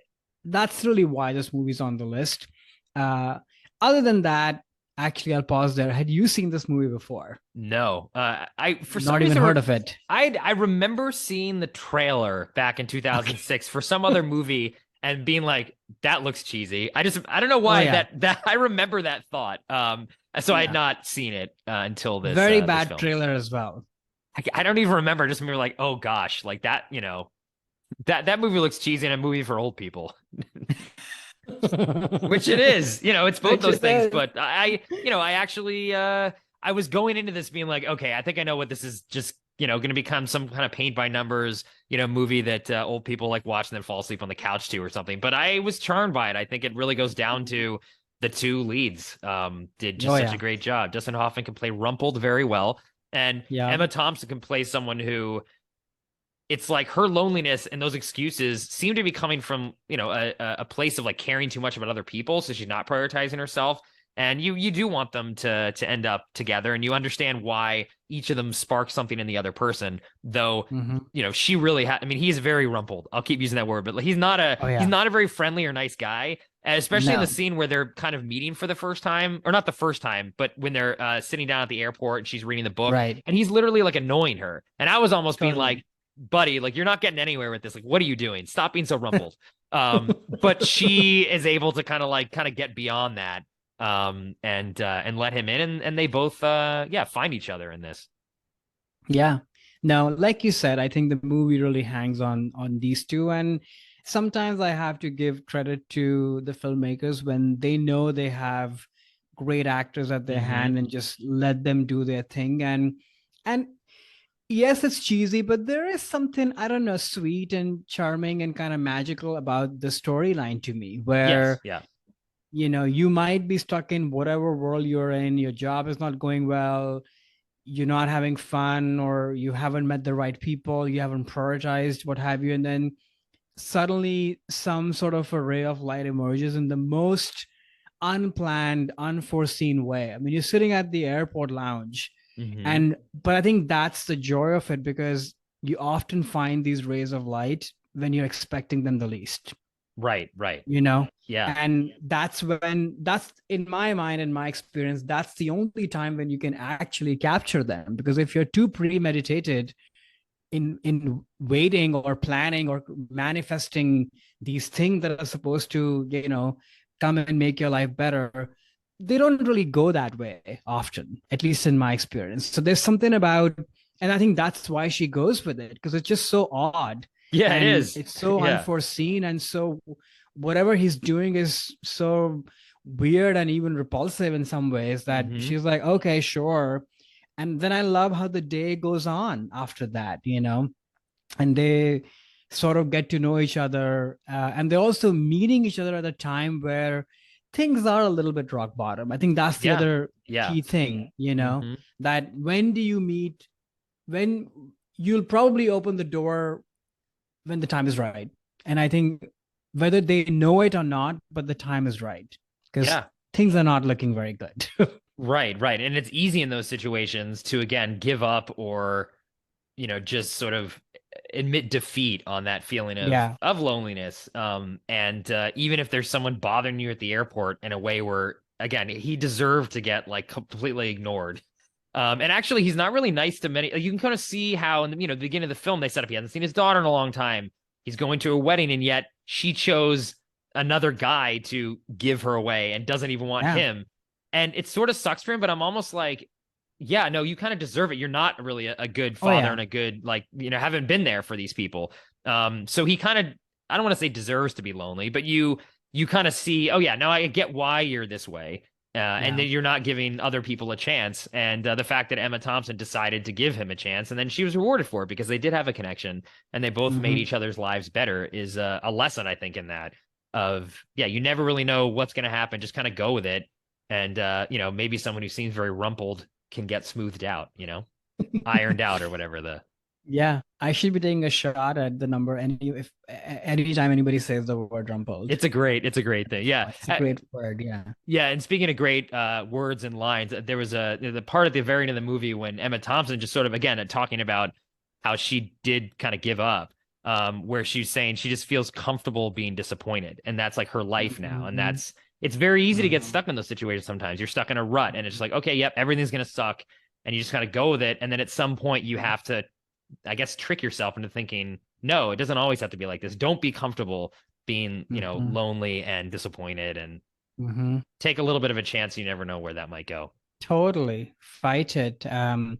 that's really why this movie's on the list. Uh, Other than that, actually, I'll pause there. Had you seen this movie before? No, I for some Not even reason heard of it. I remember seeing the trailer back in Okay. 2006 for some other movie and being like, That looks cheesy. I don't know Oh why yeah, that I remember that thought. So I had yeah. not seen it until Very this bad film. trailer as well. I don't even remember. Just remember like, oh gosh, like that. That movie looks cheesy in a movie for old people, which it is. It's both Which those it things. is. But I actually I was going into this being like, okay, I think I know what this is. Just going to become some kind of paint by numbers, movie that old people like watch and then fall asleep on the couch to or something. But I was charmed by it. I think it really goes down to the two leads. Did Oh just such a yeah, great job. Dustin Hoffman can play Rumpled very well, and yeah. Emma Thompson can play someone who it's like her loneliness and those excuses seem to be coming from a place of like caring too much about other people, so she's not prioritizing herself. And you do want them to end up together, and you understand why each of them sparks something in the other person, though. Hmm. She really I mean, he's very rumpled. I'll keep using that word, but like, Oh he's yeah. not a very friendly or nice guy, especially in the No. scene where they're kind of meeting for the first time, or not the first time, but when they're sitting down at the airport and she's reading the book, Right. and he's literally like annoying her. And I was almost being like, Totally. buddy, like you're not getting anywhere with this. Like, what are you doing? Stop being so rumpled. But she is able to kind of get beyond that, and let him in, and they both yeah, find each other in this. Yeah. No, like you said, I think the movie really hangs on these two. And sometimes I have to give credit to the filmmakers when they know they have great actors at their Mm-hmm. hand and just let them do their thing. And yes, it's cheesy, but there is something, I don't know, sweet and charming and kind of magical about the storyline to me, Yes, where yeah. you might be stuck in whatever world you're in, your job is not going well, you're not having fun, or you haven't met the right people, you haven't prioritized, what have you. And then suddenly some sort of a ray of light emerges in the most unplanned, unforeseen way. I mean, you're sitting at the airport lounge, Mm-hmm. and but I think that's the joy of it, because you often find these rays of light when you're expecting them the least, Right, right. you know? Yeah. And that's in my mind, in my experience, that's the only time when you can actually capture them. Because if you're too premeditated in waiting or planning or manifesting these things that are supposed to come and make your life better, they don't really go that way often, at least in my experience. So there's something about, and I think that's why she goes with it, because it's just so odd Yeah, it and is. it's so Yeah. unforeseen, and so whatever he's doing is so weird and even repulsive in some ways, that Mm-hmm. she's like, okay, sure. And then I love how the day goes on after that, and they sort of get to know each other, and they're also meeting each other at a time where things are a little bit rock bottom. I think that's the Yeah. other Yeah. key thing, Mm-hmm. that when do you meet, when you'll probably open the door when the time is right. And I think whether they know it or not, but the time is right, because Yeah. things are not looking very good. Right, right. And it's easy in those situations to again give up, or just sort of admit defeat on that feeling of Yeah. loneliness. And even if there's someone bothering you at the airport in a way where, again, he deserved to get like completely ignored. And actually, he's not really nice to many. You can kind of see how in the beginning of the film they set up he hasn't seen his daughter in a long time. He's going to a wedding, and yet she chose another guy to give her away and doesn't even want Yeah. him. And it sort of sucks for him, but I'm almost like, yeah, no, you kind of deserve it. You're not really a good Oh father yeah. and a good, like, haven't been there for these people. So he kind of, I don't want to say deserves to be lonely, but you kind of see, oh yeah, now I get why you're this way. And Yeah. then you're not giving other people a chance. And the fact that Emma Thompson decided to give him a chance, and then she was rewarded for it because they did have a connection and they both made Hmm. each other's lives better, is a lesson, I think, in that of, yeah, you never really know what's going to happen. Just kind of go with it. And, maybe someone who seems very rumpled can get smoothed out, ironed out, or whatever the. Yeah, I should be taking a shot at the number anytime anybody says the word rumpled. It's a great thing. Yeah. It's a great word. Yeah. Yeah. And speaking of great words and lines, there was the part at the very end of the movie when Emma Thompson just sort of, again, talking about how she did kind of give up, where she's saying she just feels comfortable being disappointed. And that's like her life now. And Hmm. it's very easy to get Hmm. stuck in those situations sometimes. You're stuck in a rut and it's just like, okay, yep, everything's going to suck. And you just kind of go with it. And then at some point you have to, I guess, trick yourself into thinking, no, it doesn't always have to be like this. Don't be comfortable. being, Hmm. lonely and disappointed, and Hmm. take a little bit of a chance. You never know where that might go. Totally. Fight it. And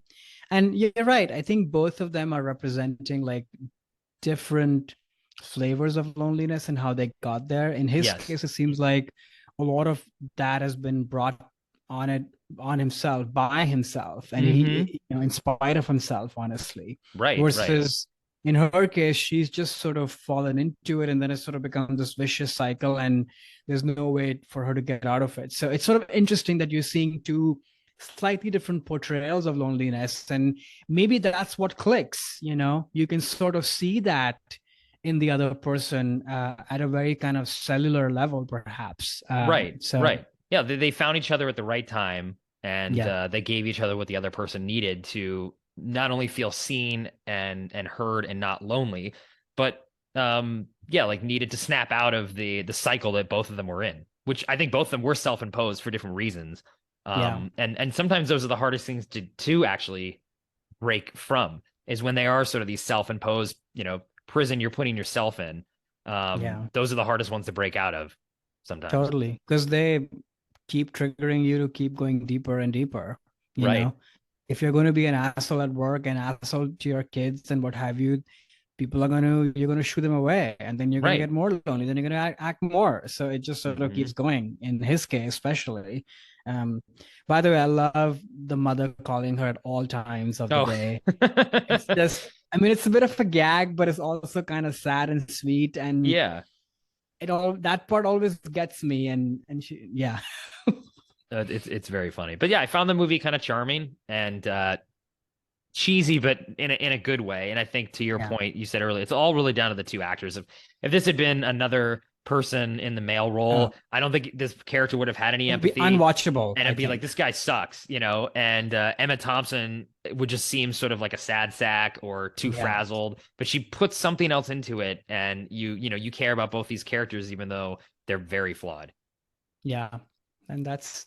you're right. I think both of them are representing like different flavors of loneliness and how they got there. In his Yes. case, it seems like a lot of that has been brought on it on himself by himself, and Mm-hmm. in spite of himself, honestly. Right, right, Versus in her case, she's just sort of fallen into it, and then it sort of becomes this vicious cycle, and there's no way for her to get out of it. So it's sort of interesting that you're seeing two slightly different portrayals of loneliness, and maybe that's what clicks. You can sort of see that in the other person at a very kind of cellular level, perhaps. right, So right. Yeah, they found each other at the right time, and yeah, they gave each other what the other person needed to not only feel seen and heard and not lonely, but yeah, like needed to snap out of the cycle that both of them were in, which I think both of them were self-imposed for different reasons. yeah, And sometimes those are the hardest things to actually break from, is when they are sort of these self-imposed, prison you're putting yourself in. yeah, Those are the hardest ones to break out of sometimes. totally, because they keep triggering you to keep going deeper and deeper. you Right. know if you're going to be an asshole at work, an asshole to your kids and what have you, people are going to you're going to shoo them away, and then you're going to Right. get more lonely, then you're going to act more, so it just sort of Hmm. keeps going in his case, especially. um by the way, I love the mother calling her at all times of the Oh. day. It's just, I mean, it's a bit of a gag, but it's also kind of sad and sweet, and Yeah. it all that part always gets me. And she, yeah. It's very funny. But yeah, I found the movie kind of charming and cheesy, but in a good way. And I think, to your Yeah, point, you said earlier, it's all really down to the two actors. If this had been another person in the male role, I don't think this character would have had any it would be empathy, unwatchable, and I it'd be like, think. this guy sucks. And Emma Thompson would just seem sort of like a sad sack or too Yeah, frazzled, but she puts something else into it, and you care about both these characters even though they're very flawed. yeah. And that's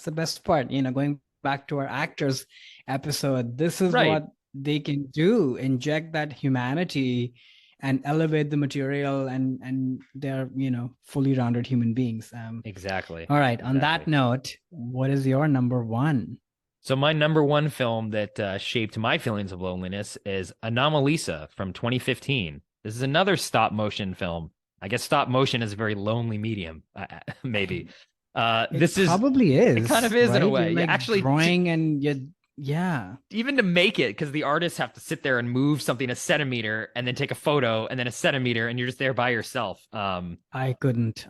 the best part. Going back to our actors episode, this is Right. what they can do: inject that humanity and elevate the material, and they're fully rounded human beings. Exactly. All right, on that Exactly. note, what is your number one? So my number one film that shaped my feelings of loneliness is Anomalisa from 2015. This is another stop motion film. I guess stop motion is a very lonely medium, maybe. It This is probably It kind of is, is in a right? You're way. Yeah, like actually, drawing and you, yeah. even to make it, because the artists have to sit there and move something a centimeter and then take a photo and then a centimeter, and you're just there by yourself. I couldn't.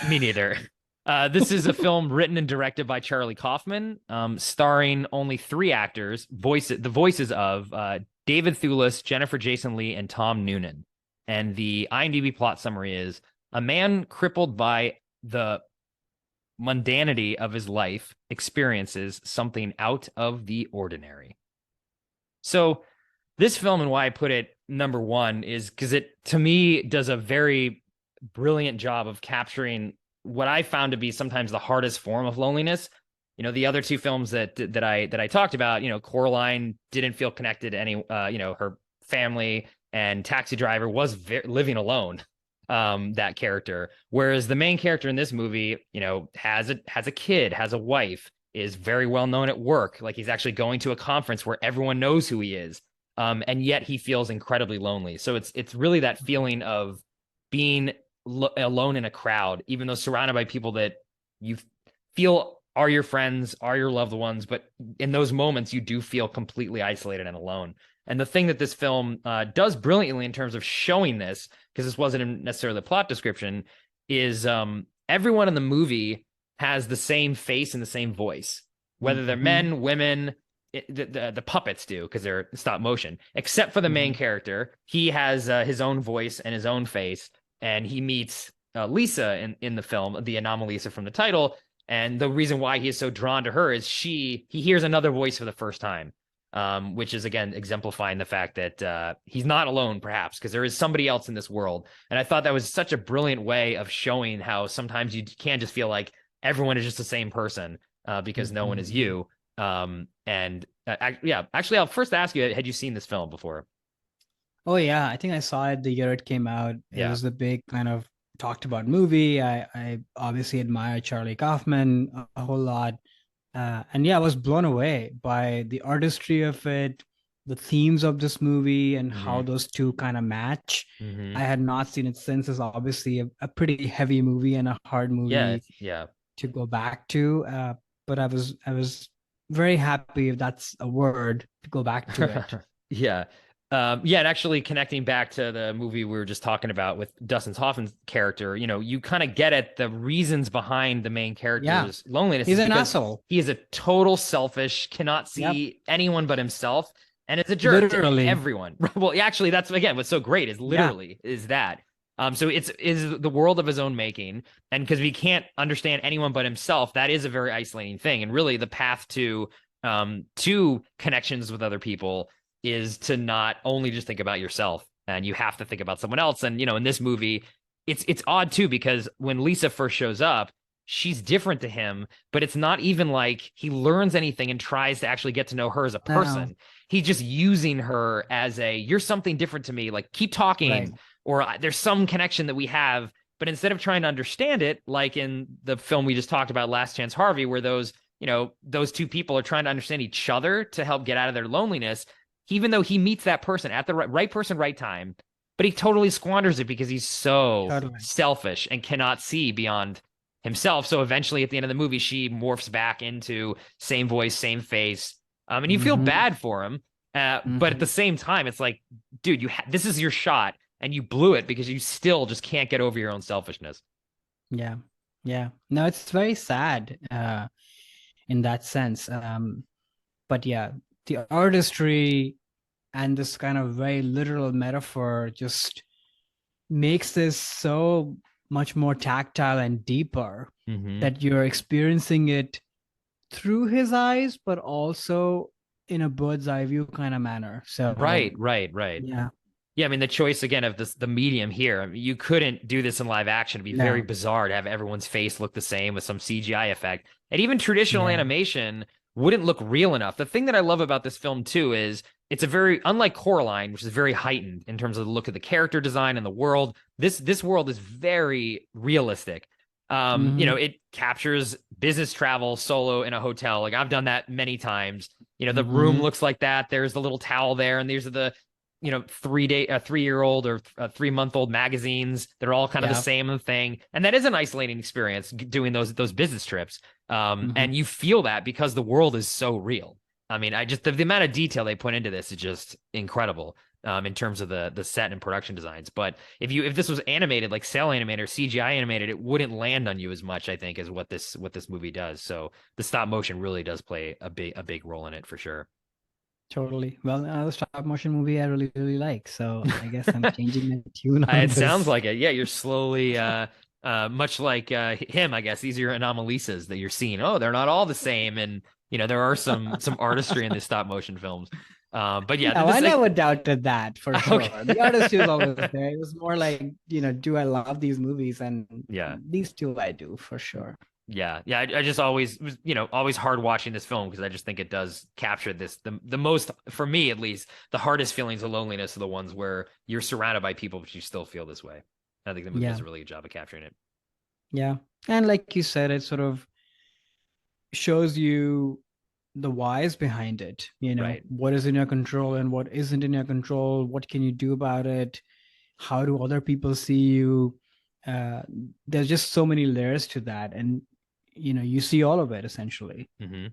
Me neither. This is a film written and directed by Charlie Kaufman, starring only three actors, the voices of David Thewlis, Jennifer Jason Leigh, and Tom Noonan. And the IMDb plot summary is: a man crippled by the mundanity of his life experiences something out of the ordinary. So, this film, and why I put it number one, is because it, to me, does a very brilliant job of capturing what I found to be sometimes the hardest form of loneliness. The other two films that I talked about, Coraline didn't feel connected to any, her family, and Taxi Driver was living alone. That character, whereas the main character in this movie, has a kid, has a wife, is very well known at work. Like, he's actually going to a conference where everyone knows who he is. And yet he feels incredibly lonely. So it's really that feeling of being alone in a crowd, even though surrounded by people that you feel are your friends, are your loved ones, but in those moments you do feel completely isolated and alone. And the thing that this film does brilliantly in terms of showing this, because this wasn't necessarily the plot description, is everyone in the movie has the same face and the same voice, whether they're Hmm. men, women. The puppets do, because they're stop motion, except for the main Hmm. character. He has his own voice and his own face, and he meets Lisa in the film, the Anomalisa from the title. And the reason why he is so drawn to her is he hears another voice for the first time, which is again exemplifying the fact that he's not alone, perhaps, because there is somebody else in this world. And I thought that was such a brilliant way of showing how sometimes you can't just feel like everyone is just the same person, because no one is Hmm. you. Yeah, actually, I'll first ask you: had you seen this film before? Oh yeah, I think I saw it the year it came out. It Yeah. was the big kind of talked about movie. I obviously admire Charlie Kaufman a whole lot. And yeah, I was blown away by the artistry of it, the themes of this movie, and how Hmm. those two kind of match. Hmm. I had not seen it since. It's obviously a pretty heavy movie and a hard Yeah. movie Yeah. to go back to. But I was very happy, if that's a word, to go back to it. Yeah. Yeah, and actually connecting back to the movie we were just talking about with Dustin Hoffman's character, you kind of get at the reasons behind the main Yeah, character's loneliness he's is an because asshole. he is a total selfish, cannot Yep, see anyone but himself, and is a jerk to literally. everyone. Well, actually, that's again what's so great is Yeah, literally is that. So it's is the world of his own making, and because he can't understand anyone but himself, that is a very isolating thing, and really the path to connections with other people is to not only just think about yourself, and you have to think about someone else. And in this movie, it's odd too, because when Lisa first shows up, she's different to him, but it's not even like he learns anything and tries to actually get to know her as a no, person. He's just using her as a, you're something different to me, like keep right. talking, or there's some connection that we have. But instead of trying to understand it, like in the film we just talked about, Last Chance Harvey, where those two people are trying to understand each other to help get out of their loneliness, even though he meets that person at the right person, right time, but he totally squanders it because he's so Totally. selfish and cannot see beyond himself. So eventually, at the end of the movie, she morphs back into same voice, same face, and you feel Hmm. bad for him. But at the Hmm. same time, it's like, dude, this is your shot, and you blew it because you still just can't get over your own selfishness. Yeah. Yeah. No, it's very sad in that sense. But yeah, the artistry and this kind of very literal metaphor just makes this so much more tactile and deeper, Mm-hmm. that you're experiencing it through his eyes, but also in a bird's eye view kind of manner. So Right, right, right. yeah, Yeah, I mean the choice again of the medium here. I mean, you couldn't do this in live action. It'd be very no, bizarre to have everyone's face look the same with some CGI effect. And even traditional yeah, animation wouldn't look real enough. The thing that I love about this film too is it's a very unlike Coraline, which is very heightened in terms of the look of the character design and the world. This world is very realistic. hmm, It captures business travel solo in a hotel. Like I've done that many times. The room hmm, looks like that. There's the little towel there, and these are the 3-year old or 3-month old magazines. They're all kind of the yeah, same thing, and that is an isolating experience doing those business trips. hmm, And you feel that because the world is so real. I mean, I just the amount of detail they put into this is just incredible. In terms of the set and production designs. But if this was animated, like cell animated or CGI animated, it wouldn't land on you as much, I think, as what this movie does. So the stop motion really does play a big role in it for sure. totally. Well, another stop motion movie I really, really like. So I guess I'm changing my tune on It sounds this. like it. Yeah, you're slowly, much like him, I guess. These are your anomalisas that you're seeing. Oh, they're not all the same, and there are some artistry in these stop motion films. But yeah, No, I this like never doubted that for sure. The okay, artistry was always there. It was more like, do I love these movies? And yeah, these two I do for sure. yeah, yeah. I just always was, always hard watching this film because I just think it does capture this the most for me at least the hardest feelings of loneliness are the ones where you're surrounded by people but you still feel this way. I think the movie does Yeah. a really good job of capturing it. Yeah. And like you said, it sort of shows you the whys behind it. Right. What is in your control and what isn't in your control? What can you do about it? How do other people see you? Uh, there's just so many layers to that. And, you see all of it essentially. Mm-hmm.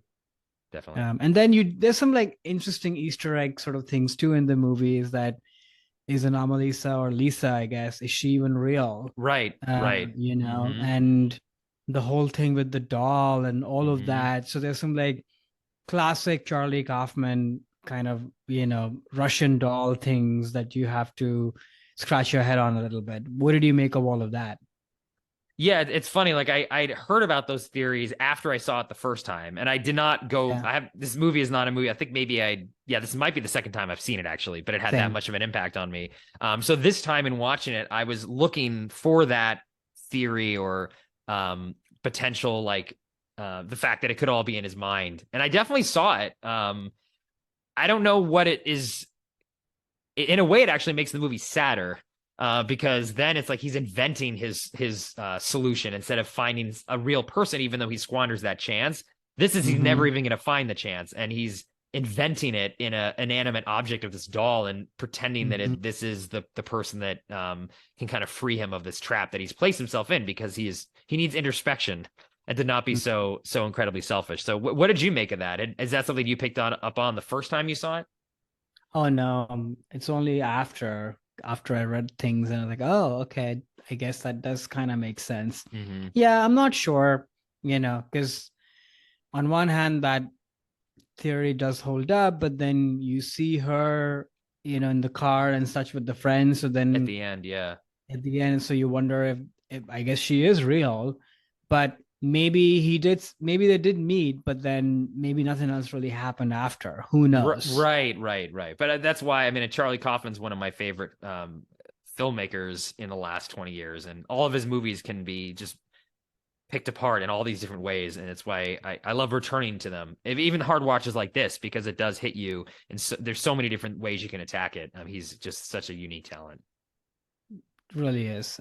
Definitely. And then there's some like interesting Easter egg sort of things too in the movie. Is that is Anomalisa or Lisa, I guess, is she even real? Right, right. Mm-hmm. And the whole thing with the doll and all of Mm-hmm. that. So there's some like classic Charlie Kaufman kind of, Russian doll things that you have to scratch your head on a little bit. What did you make of all of that? Yeah, it's funny. Like I'd heard about those theories after I saw it the first time, and I did not go. Yeah, I have this movie is not a movie. I think maybe yeah, this might be the second time I've seen it actually, but it had that same. much of an impact on me. So this time in watching it, I was looking for that theory or potential like the fact that it could all be in his mind, and I definitely saw it. I don't know what it is in a way, it actually makes the movie sadder. Because then it's like he's inventing his solution instead of finding a real person, even though he squanders that chance. This is he's never Mm-hmm. even going to find the chance, and he's inventing it in a inanimate object of this doll and pretending that Mm-hmm. this is the person that can kind of free him of this trap that he's placed himself in because he needs introspection and to not be so incredibly selfish. So what did you make of that? Is that something you picked up on the first time you saw it? Oh no, it's only after I read things and I'm like, oh, okay, I guess that does kind of make sense. Mm-hmm. Yeah, I'm not sure, because on one hand that theory does hold up, but then you see her, in the car and such with the friends. So At then the end, yeah. at the end, so you wonder if I guess she is real, but maybe they did meet, but then maybe nothing else really happened after. Who knows? Right. But that's why I mean, Charlie Kaufman's one of my favorite filmmakers in the last 20 years, and all of his movies can be just picked apart in all these different ways, and it's why I love returning to them. Even hard watches like this because it does hit you, and there's so many different ways you can attack it. He's just such a unique talent. It really is.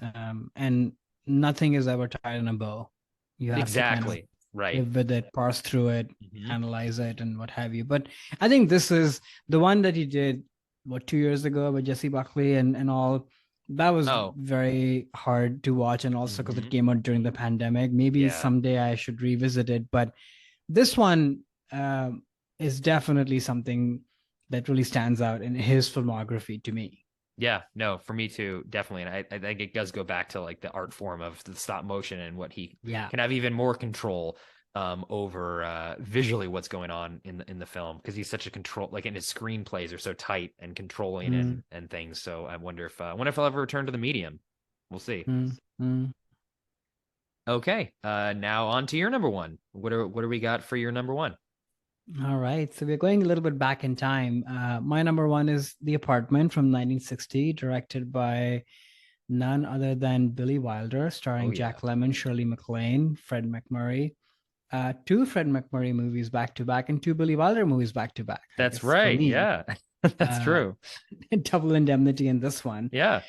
And nothing is ever tied in a bow. You have to kind of Exactly. Right. live with it, parse through it, Hmm. analyze it, and what have you. But I think this is the one that he did, what, 2 years ago with Jesse Buckley and all. That was Oh. very hard to watch, and also because it Hmm. came out during the pandemic. Maybe Yeah. someday I should revisit it. But this one is definitely something that really stands out in his filmography to me. Yeah, no, for me too, definitely. And I think it does go back to like the art form of the stop motion and what he Yeah. can have even more control over visually what's going on in the film because he's such a control like and his screenplays are so tight and controlling Mm, and things. So I wonder if I'll ever return to the medium. We'll see. mm, mm. Okay, now on to your number one. What do we got for your number one? All right. So we're going a little bit back in time. My number one is The Apartment from 1960, directed by none other than Billy Wilder, Oh starring yeah, Jack Lemmon, Shirley MacLaine, Fred MacMurray. Two Fred MacMurray movies back to back and two Billy Wilder movies back to back, I that's guess, for right. me. Yeah, that's Uh, true. Double indemnity in this one. Yeah.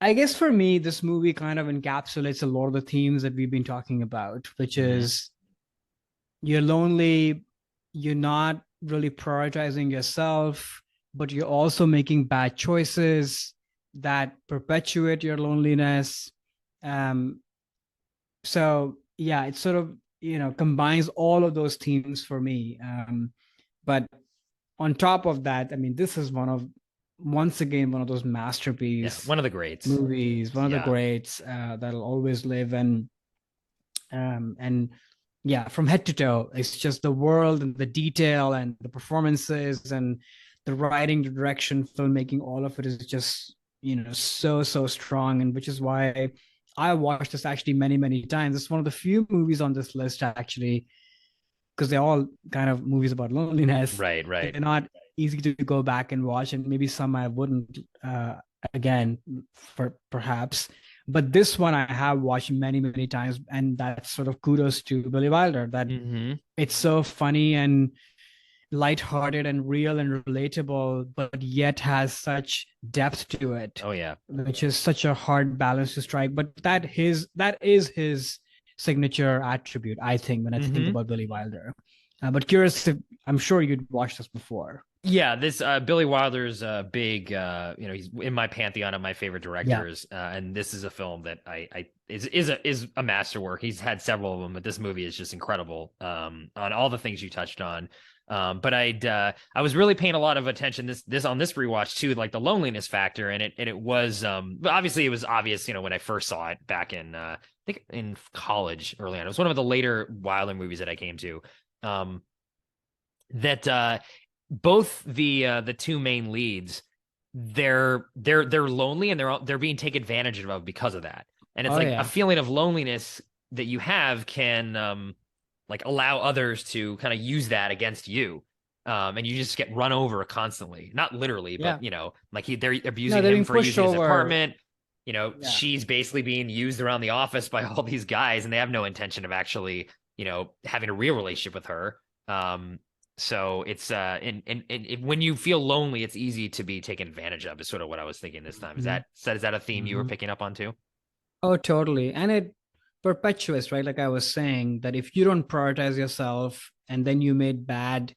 I guess for me, this movie kind of encapsulates a lot of the themes that we've been talking about, which Hmm. is you're lonely, you're not really prioritizing yourself, but you're also making bad choices that perpetuate your loneliness. Um, so yeah, it sort of combines all of those themes for me. But on top of that, I mean, this is once again one of those Yeah, masterpiece one of the greats. movies, one of the Yeah. greats that'll always live. And yeah, from head to toe, it's just the world and the detail and the performances and the writing, the direction, filmmaking, all of it is just so strong, and which is why I watched this actually many times. It's one of the few movies on this list actually, because they're all kind of movies about loneliness. Right. They're not easy to go back and watch, and maybe some I wouldn't again for perhaps. But this one I have watched many times, and that's sort of kudos to Billy Wilder that Hmm. it's so funny and lighthearted and real and relatable, but yet has such depth to it, Oh yeah. which is such a hard balance to strike. But that is his signature attribute, I think, when I think Hmm. about Billy Wilder. But curious, if, I'm sure you'd watched this before. Yeah, this Billy Wilder's big he's in my pantheon of my favorite Yeah. directors, and this is a film that I is a masterwork. He's had several of them, but this movie is just incredible on all the things you touched on. But I was really paying a lot of attention this on this rewatch too, like the loneliness factor, and it was but obviously it was obvious, when I first saw it back in I think in college early on. It was one of the later Wilder movies that I came to. Um, that both the two main leads they're lonely and they're being taken advantage of because of that. And it's Oh like a yeah. feeling of loneliness that you have can like allow others to kind of use that against you. And you just get run over constantly, not literally, but Yeah. like they're No, abusing they're him being for pushed using his over. apartment. Yeah. She's basically being used around the office by all these guys, and they have no intention of actually, having a real relationship with her. So it's and when you feel lonely, it's easy to be taken advantage of, is sort of what I was thinking this time. Mhm. Is that a theme you were Mhm. picking up on too? Oh, totally. And it perpetuates, right? Like I was saying, that if you don't prioritize yourself and then you made bad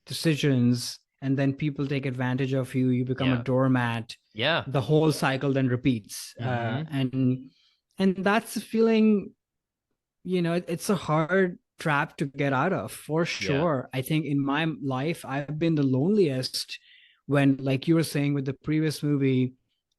decisions and then people take advantage of you, you become a Yeah. doormat, Yeah. the whole cycle then repeats. Mm-hmm. And that's a feeling, it's a hard trap to get out of for Yeah. sure. I think in my life, I've been the loneliest when, like you were saying with the previous movie,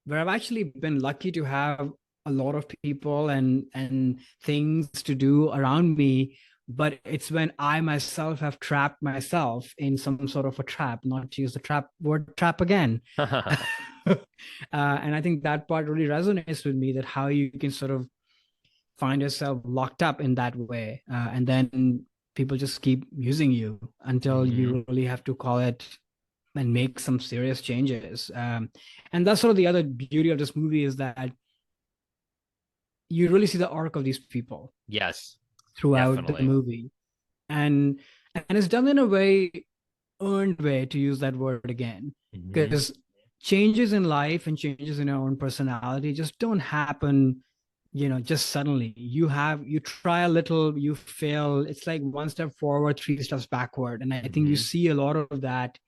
where I've actually been lucky to have a lot of people and things to do around me. But it's when I myself have trapped myself in some sort of a trap, not to use the trap word trap again. And I think that part really resonates with me, that how you can sort of find yourself locked up in that way. And then people just keep using you until Mm-hmm. you really have to call it and make some serious changes. And that's sort of the other beauty of this movie, is that you really see the arc of these people Yes, throughout the definitely. movie. And it's done in a way, earned way, to use that word again, Mm-hmm. because changes in life and changes in our own personality just don't happen, just suddenly. You try a little, you fail, it's like one step forward, three steps backward. And I think you Mm-hmm. see a lot of that,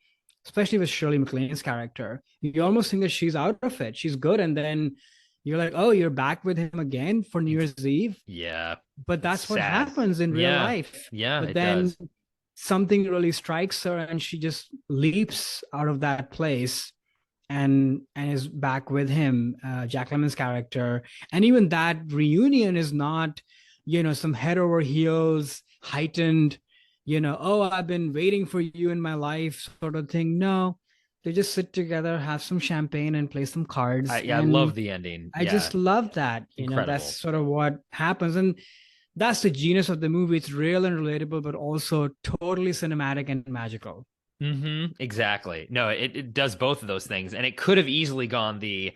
especially with Shirley MacLaine's character. You almost think that she's out of it, she's good, and then you're like, oh, you're back with him again for New It's Year's Eve. yeah, But it's that's what sad. happens in real Yeah, life. yeah, But it then does. something really strikes her and she just leaps out of that place and is back with him, Jack Lemon's character. And even that reunion is not, some head over heels, heightened, oh, I've been waiting for you in my life sort of thing. No, they just sit together, have some champagne, and play some cards. I love And the ending. I Yeah, just love that. That's incredible. sort of what happens. And that's the genius of the movie. It's real and relatable, but also totally cinematic and magical. Mm-hmm. Exactly. No, it does both of those things, and it could have easily gone the,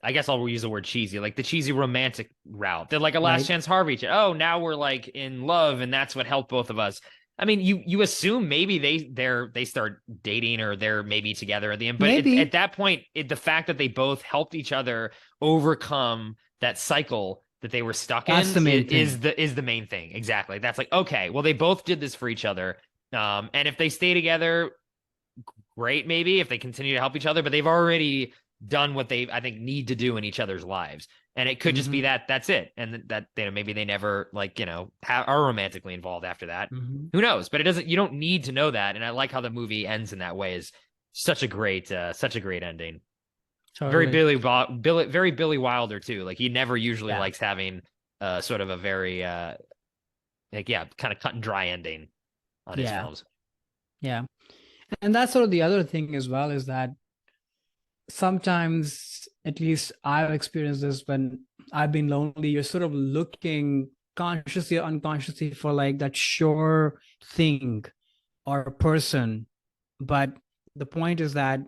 I guess I'll use the word cheesy, like the cheesy romantic route. They're like a last Right? chance Harvey. Oh, now we're like in love, and that's what helped both of us. I mean, you assume maybe they start dating or they're maybe together at the end, but at Maybe. that point, the fact that they both helped each other overcome that cycle that they were stuck That's in the main thing. is the main thing. Exactly. That's like, okay, well, they both did this for each other. And if they stay together, great, maybe if they continue to help each other, but they've already done what they, I think, need to do in each other's lives. And it could just be Hmm. that that's it. And that, maybe they never, like, are romantically involved after that. Hmm. Who knows? But it doesn't, you don't need to know that. And I like how the movie ends in that way, is such a great ending. Very Totally. Very Billy Wilder too. Like he never usually Yeah. likes having sort of a very like, yeah, kind of cut and dry ending on his Yeah. films. Yeah. And that's sort of the other thing as well, is that sometimes, at least I've experienced this when I've been lonely, you're sort of looking consciously or unconsciously for like that sure thing or person. But the point is that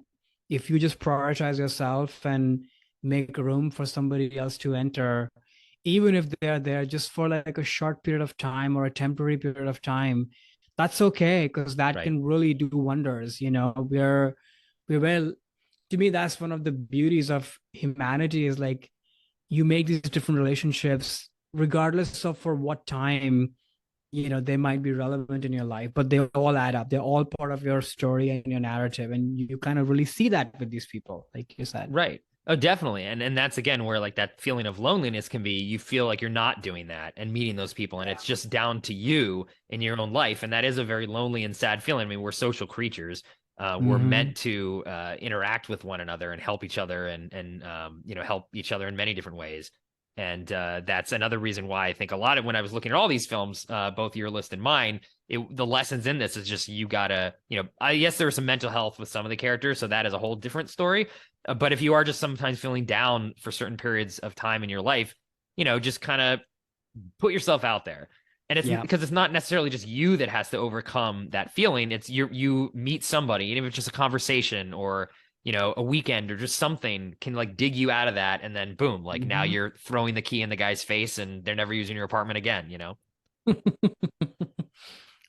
if you just prioritize yourself and make room for somebody else to enter, even if they're there just for like a short period of time or a temporary period of time, that's okay, because that Right. can really do wonders. We're well, to me, that's one of the beauties of humanity, is like you make these different relationships regardless of for what time they might be relevant in your life, but they all add up, they're all part of your story and your narrative, and you kind of really see that with these people, like you said. Right. Oh, definitely. And that's again where like that feeling of loneliness can be, you feel like you're not doing that and meeting those people, and it's just down to you in your own life. And that is a very lonely and sad feeling. I mean, we're social creatures. We're Mm-hmm. meant to interact with one another and help each other, and help each other in many different ways. And that's another reason why I think a lot of, when I was looking at all these films, both your list and mine, the lessons in this is just, you gotta, I guess there was some mental health with some of the characters, so that is a whole different story. But if you are just sometimes feeling down for certain periods of time in your life, just kind of put yourself out there. And it's Yeah. because it's not necessarily just you that has to overcome that feeling. It's you meet somebody, even if it's just a conversation or, a weekend or just something can like dig you out of that. And then boom, like now Mm-hmm. you're throwing the key in the guy's face and they're never using your apartment again.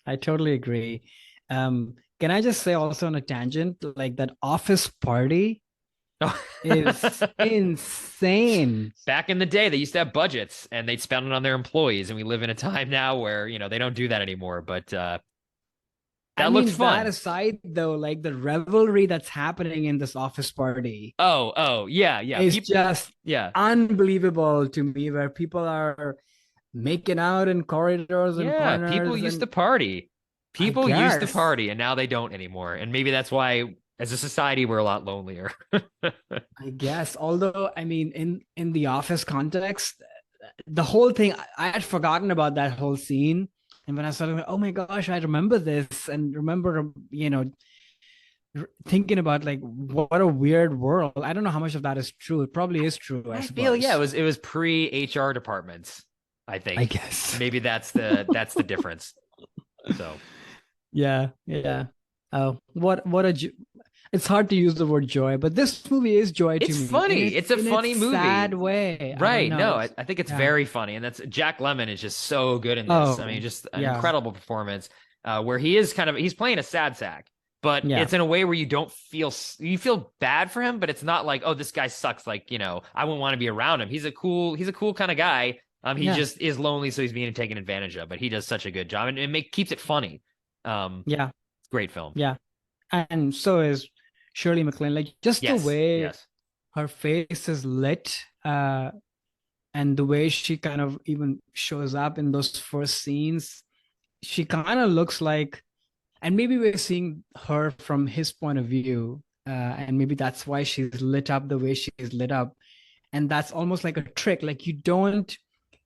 I totally agree. Can I just say also on a tangent, like that office party is insane. Back in the day, they used to have budgets and they'd spend it on their employees. And we live in a time now where, they don't do that anymore. But I that looked mean, that fun. aside, though, like the revelry that's happening in this office party Oh, yeah, yeah. is People, just yeah, unbelievable to me, where people are making out in corridors and yeah. People corners. used to And party. I People used to guess, party and now they don't anymore. And maybe that's why, as a society, we're a lot lonelier. although, I mean, in the office context, the whole thing, I had forgotten about that whole scene. And when I started, oh my gosh, I remember this and remember, thinking about like what a weird world. I don't know how much of that is true. It probably is true, I I feel, yeah, suppose. it was pre HR departments, I I think. guess. Maybe that's the difference. So Yeah, yeah. Oh, it's hard to use the word joy, but this movie is joy to it's me funny. It's a in its funny movie. sad way. I don't Right. know. No, It's I think it's yeah. very funny. And that's Jack Lemmon is just so good in this. I mean, Oh, just an yeah. incredible performance where he is he's playing a sad sack, but Yeah. it's in a way where you feel bad for him, but it's not like, oh, this guy sucks. Like, I wouldn't want to be around him. He's a cool kind of guy. He Yeah. just is lonely, so he's being taken advantage of, but he does such a good job and keeps it funny. Um, Yeah. Great film. Yeah. And so is Shirley MacLaine. Like just the Yes. way Yes. her face is lit, and the way she kind of even shows up in those first scenes, she kind of looks like, and maybe we're seeing her from his point of view, and maybe that's why she's lit up the way she's lit up. And that's almost like a trick. Like you don't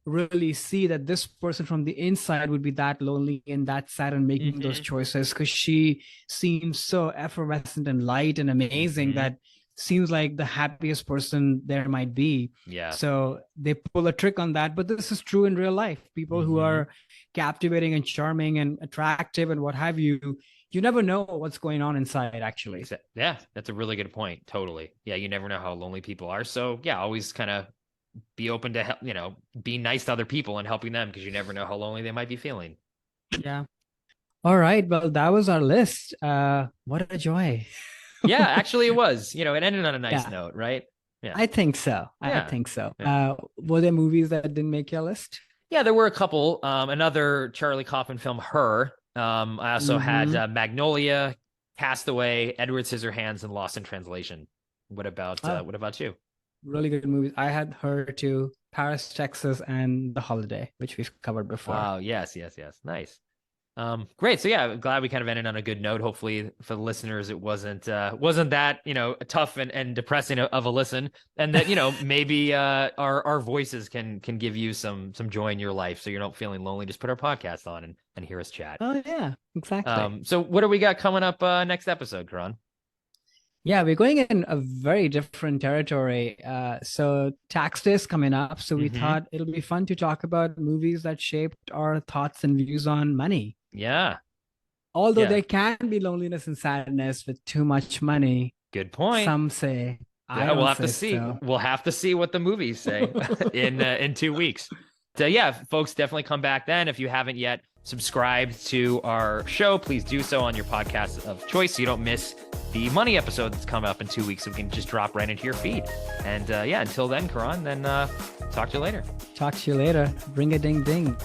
really see that this person from the inside would be that lonely and that sad and making those Mm-hmm. choices, because she seems so effervescent and light and amazing Mm-hmm. that seems like the happiest person there might be. Yeah. So they pull a trick on that, but this is true in real life. People who Mm-hmm. are captivating and charming and attractive and what have you, you never know what's going on inside actually. Yeah, that's a really good point. Totally. Yeah, you never know how lonely people are. So yeah, always kind of be open to help, be nice to other people and helping them because you never know how lonely they might be feeling. Yeah. All right. Well, that was our list. What a joy. Yeah, actually it was. It ended on a nice Yeah, note, right? Yeah. I think so. I Yeah. think so. Yeah. Were there movies that didn't make your list? Yeah, there were a couple. Another Charlie Kaufman film, Her. I also had Mm-hmm. Magnolia, Castaway, Edward Scissorhands, and Lost in Translation. What about Oh, you? really good movies. I had Her too, Paris, Texas, and The Holiday, which we've covered before. Oh, yes, yes, yes. Nice. Great. So yeah, glad we kind of ended on a good note. Hopefully for the listeners, it wasn't that, tough and depressing of a listen, and that, maybe our voices can give you some joy in your life so you're not feeling lonely. Just put our podcast on and hear us chat. Oh yeah, exactly. So what do we got coming up next episode, Karan? Yeah, we're going in a very different territory. So tax day is coming up, so we Mm-hmm. thought it'll be fun to talk about movies that shaped our thoughts and views on money. Yeah. Although Yeah. there can be loneliness and sadness with too much money, Good point. some say. I Yeah, we'll don't have to say see. so. We'll have to see what the movies say in 2 weeks. So yeah, folks, definitely come back then. If you haven't yet subscribed to our show, please do so on your podcast of choice so you don't miss the money episode that's coming up in 2 weeks. So we can just drop right into your feed. And yeah, until then, Karan, then talk to you later. Talk to you later. Ring a ding ding.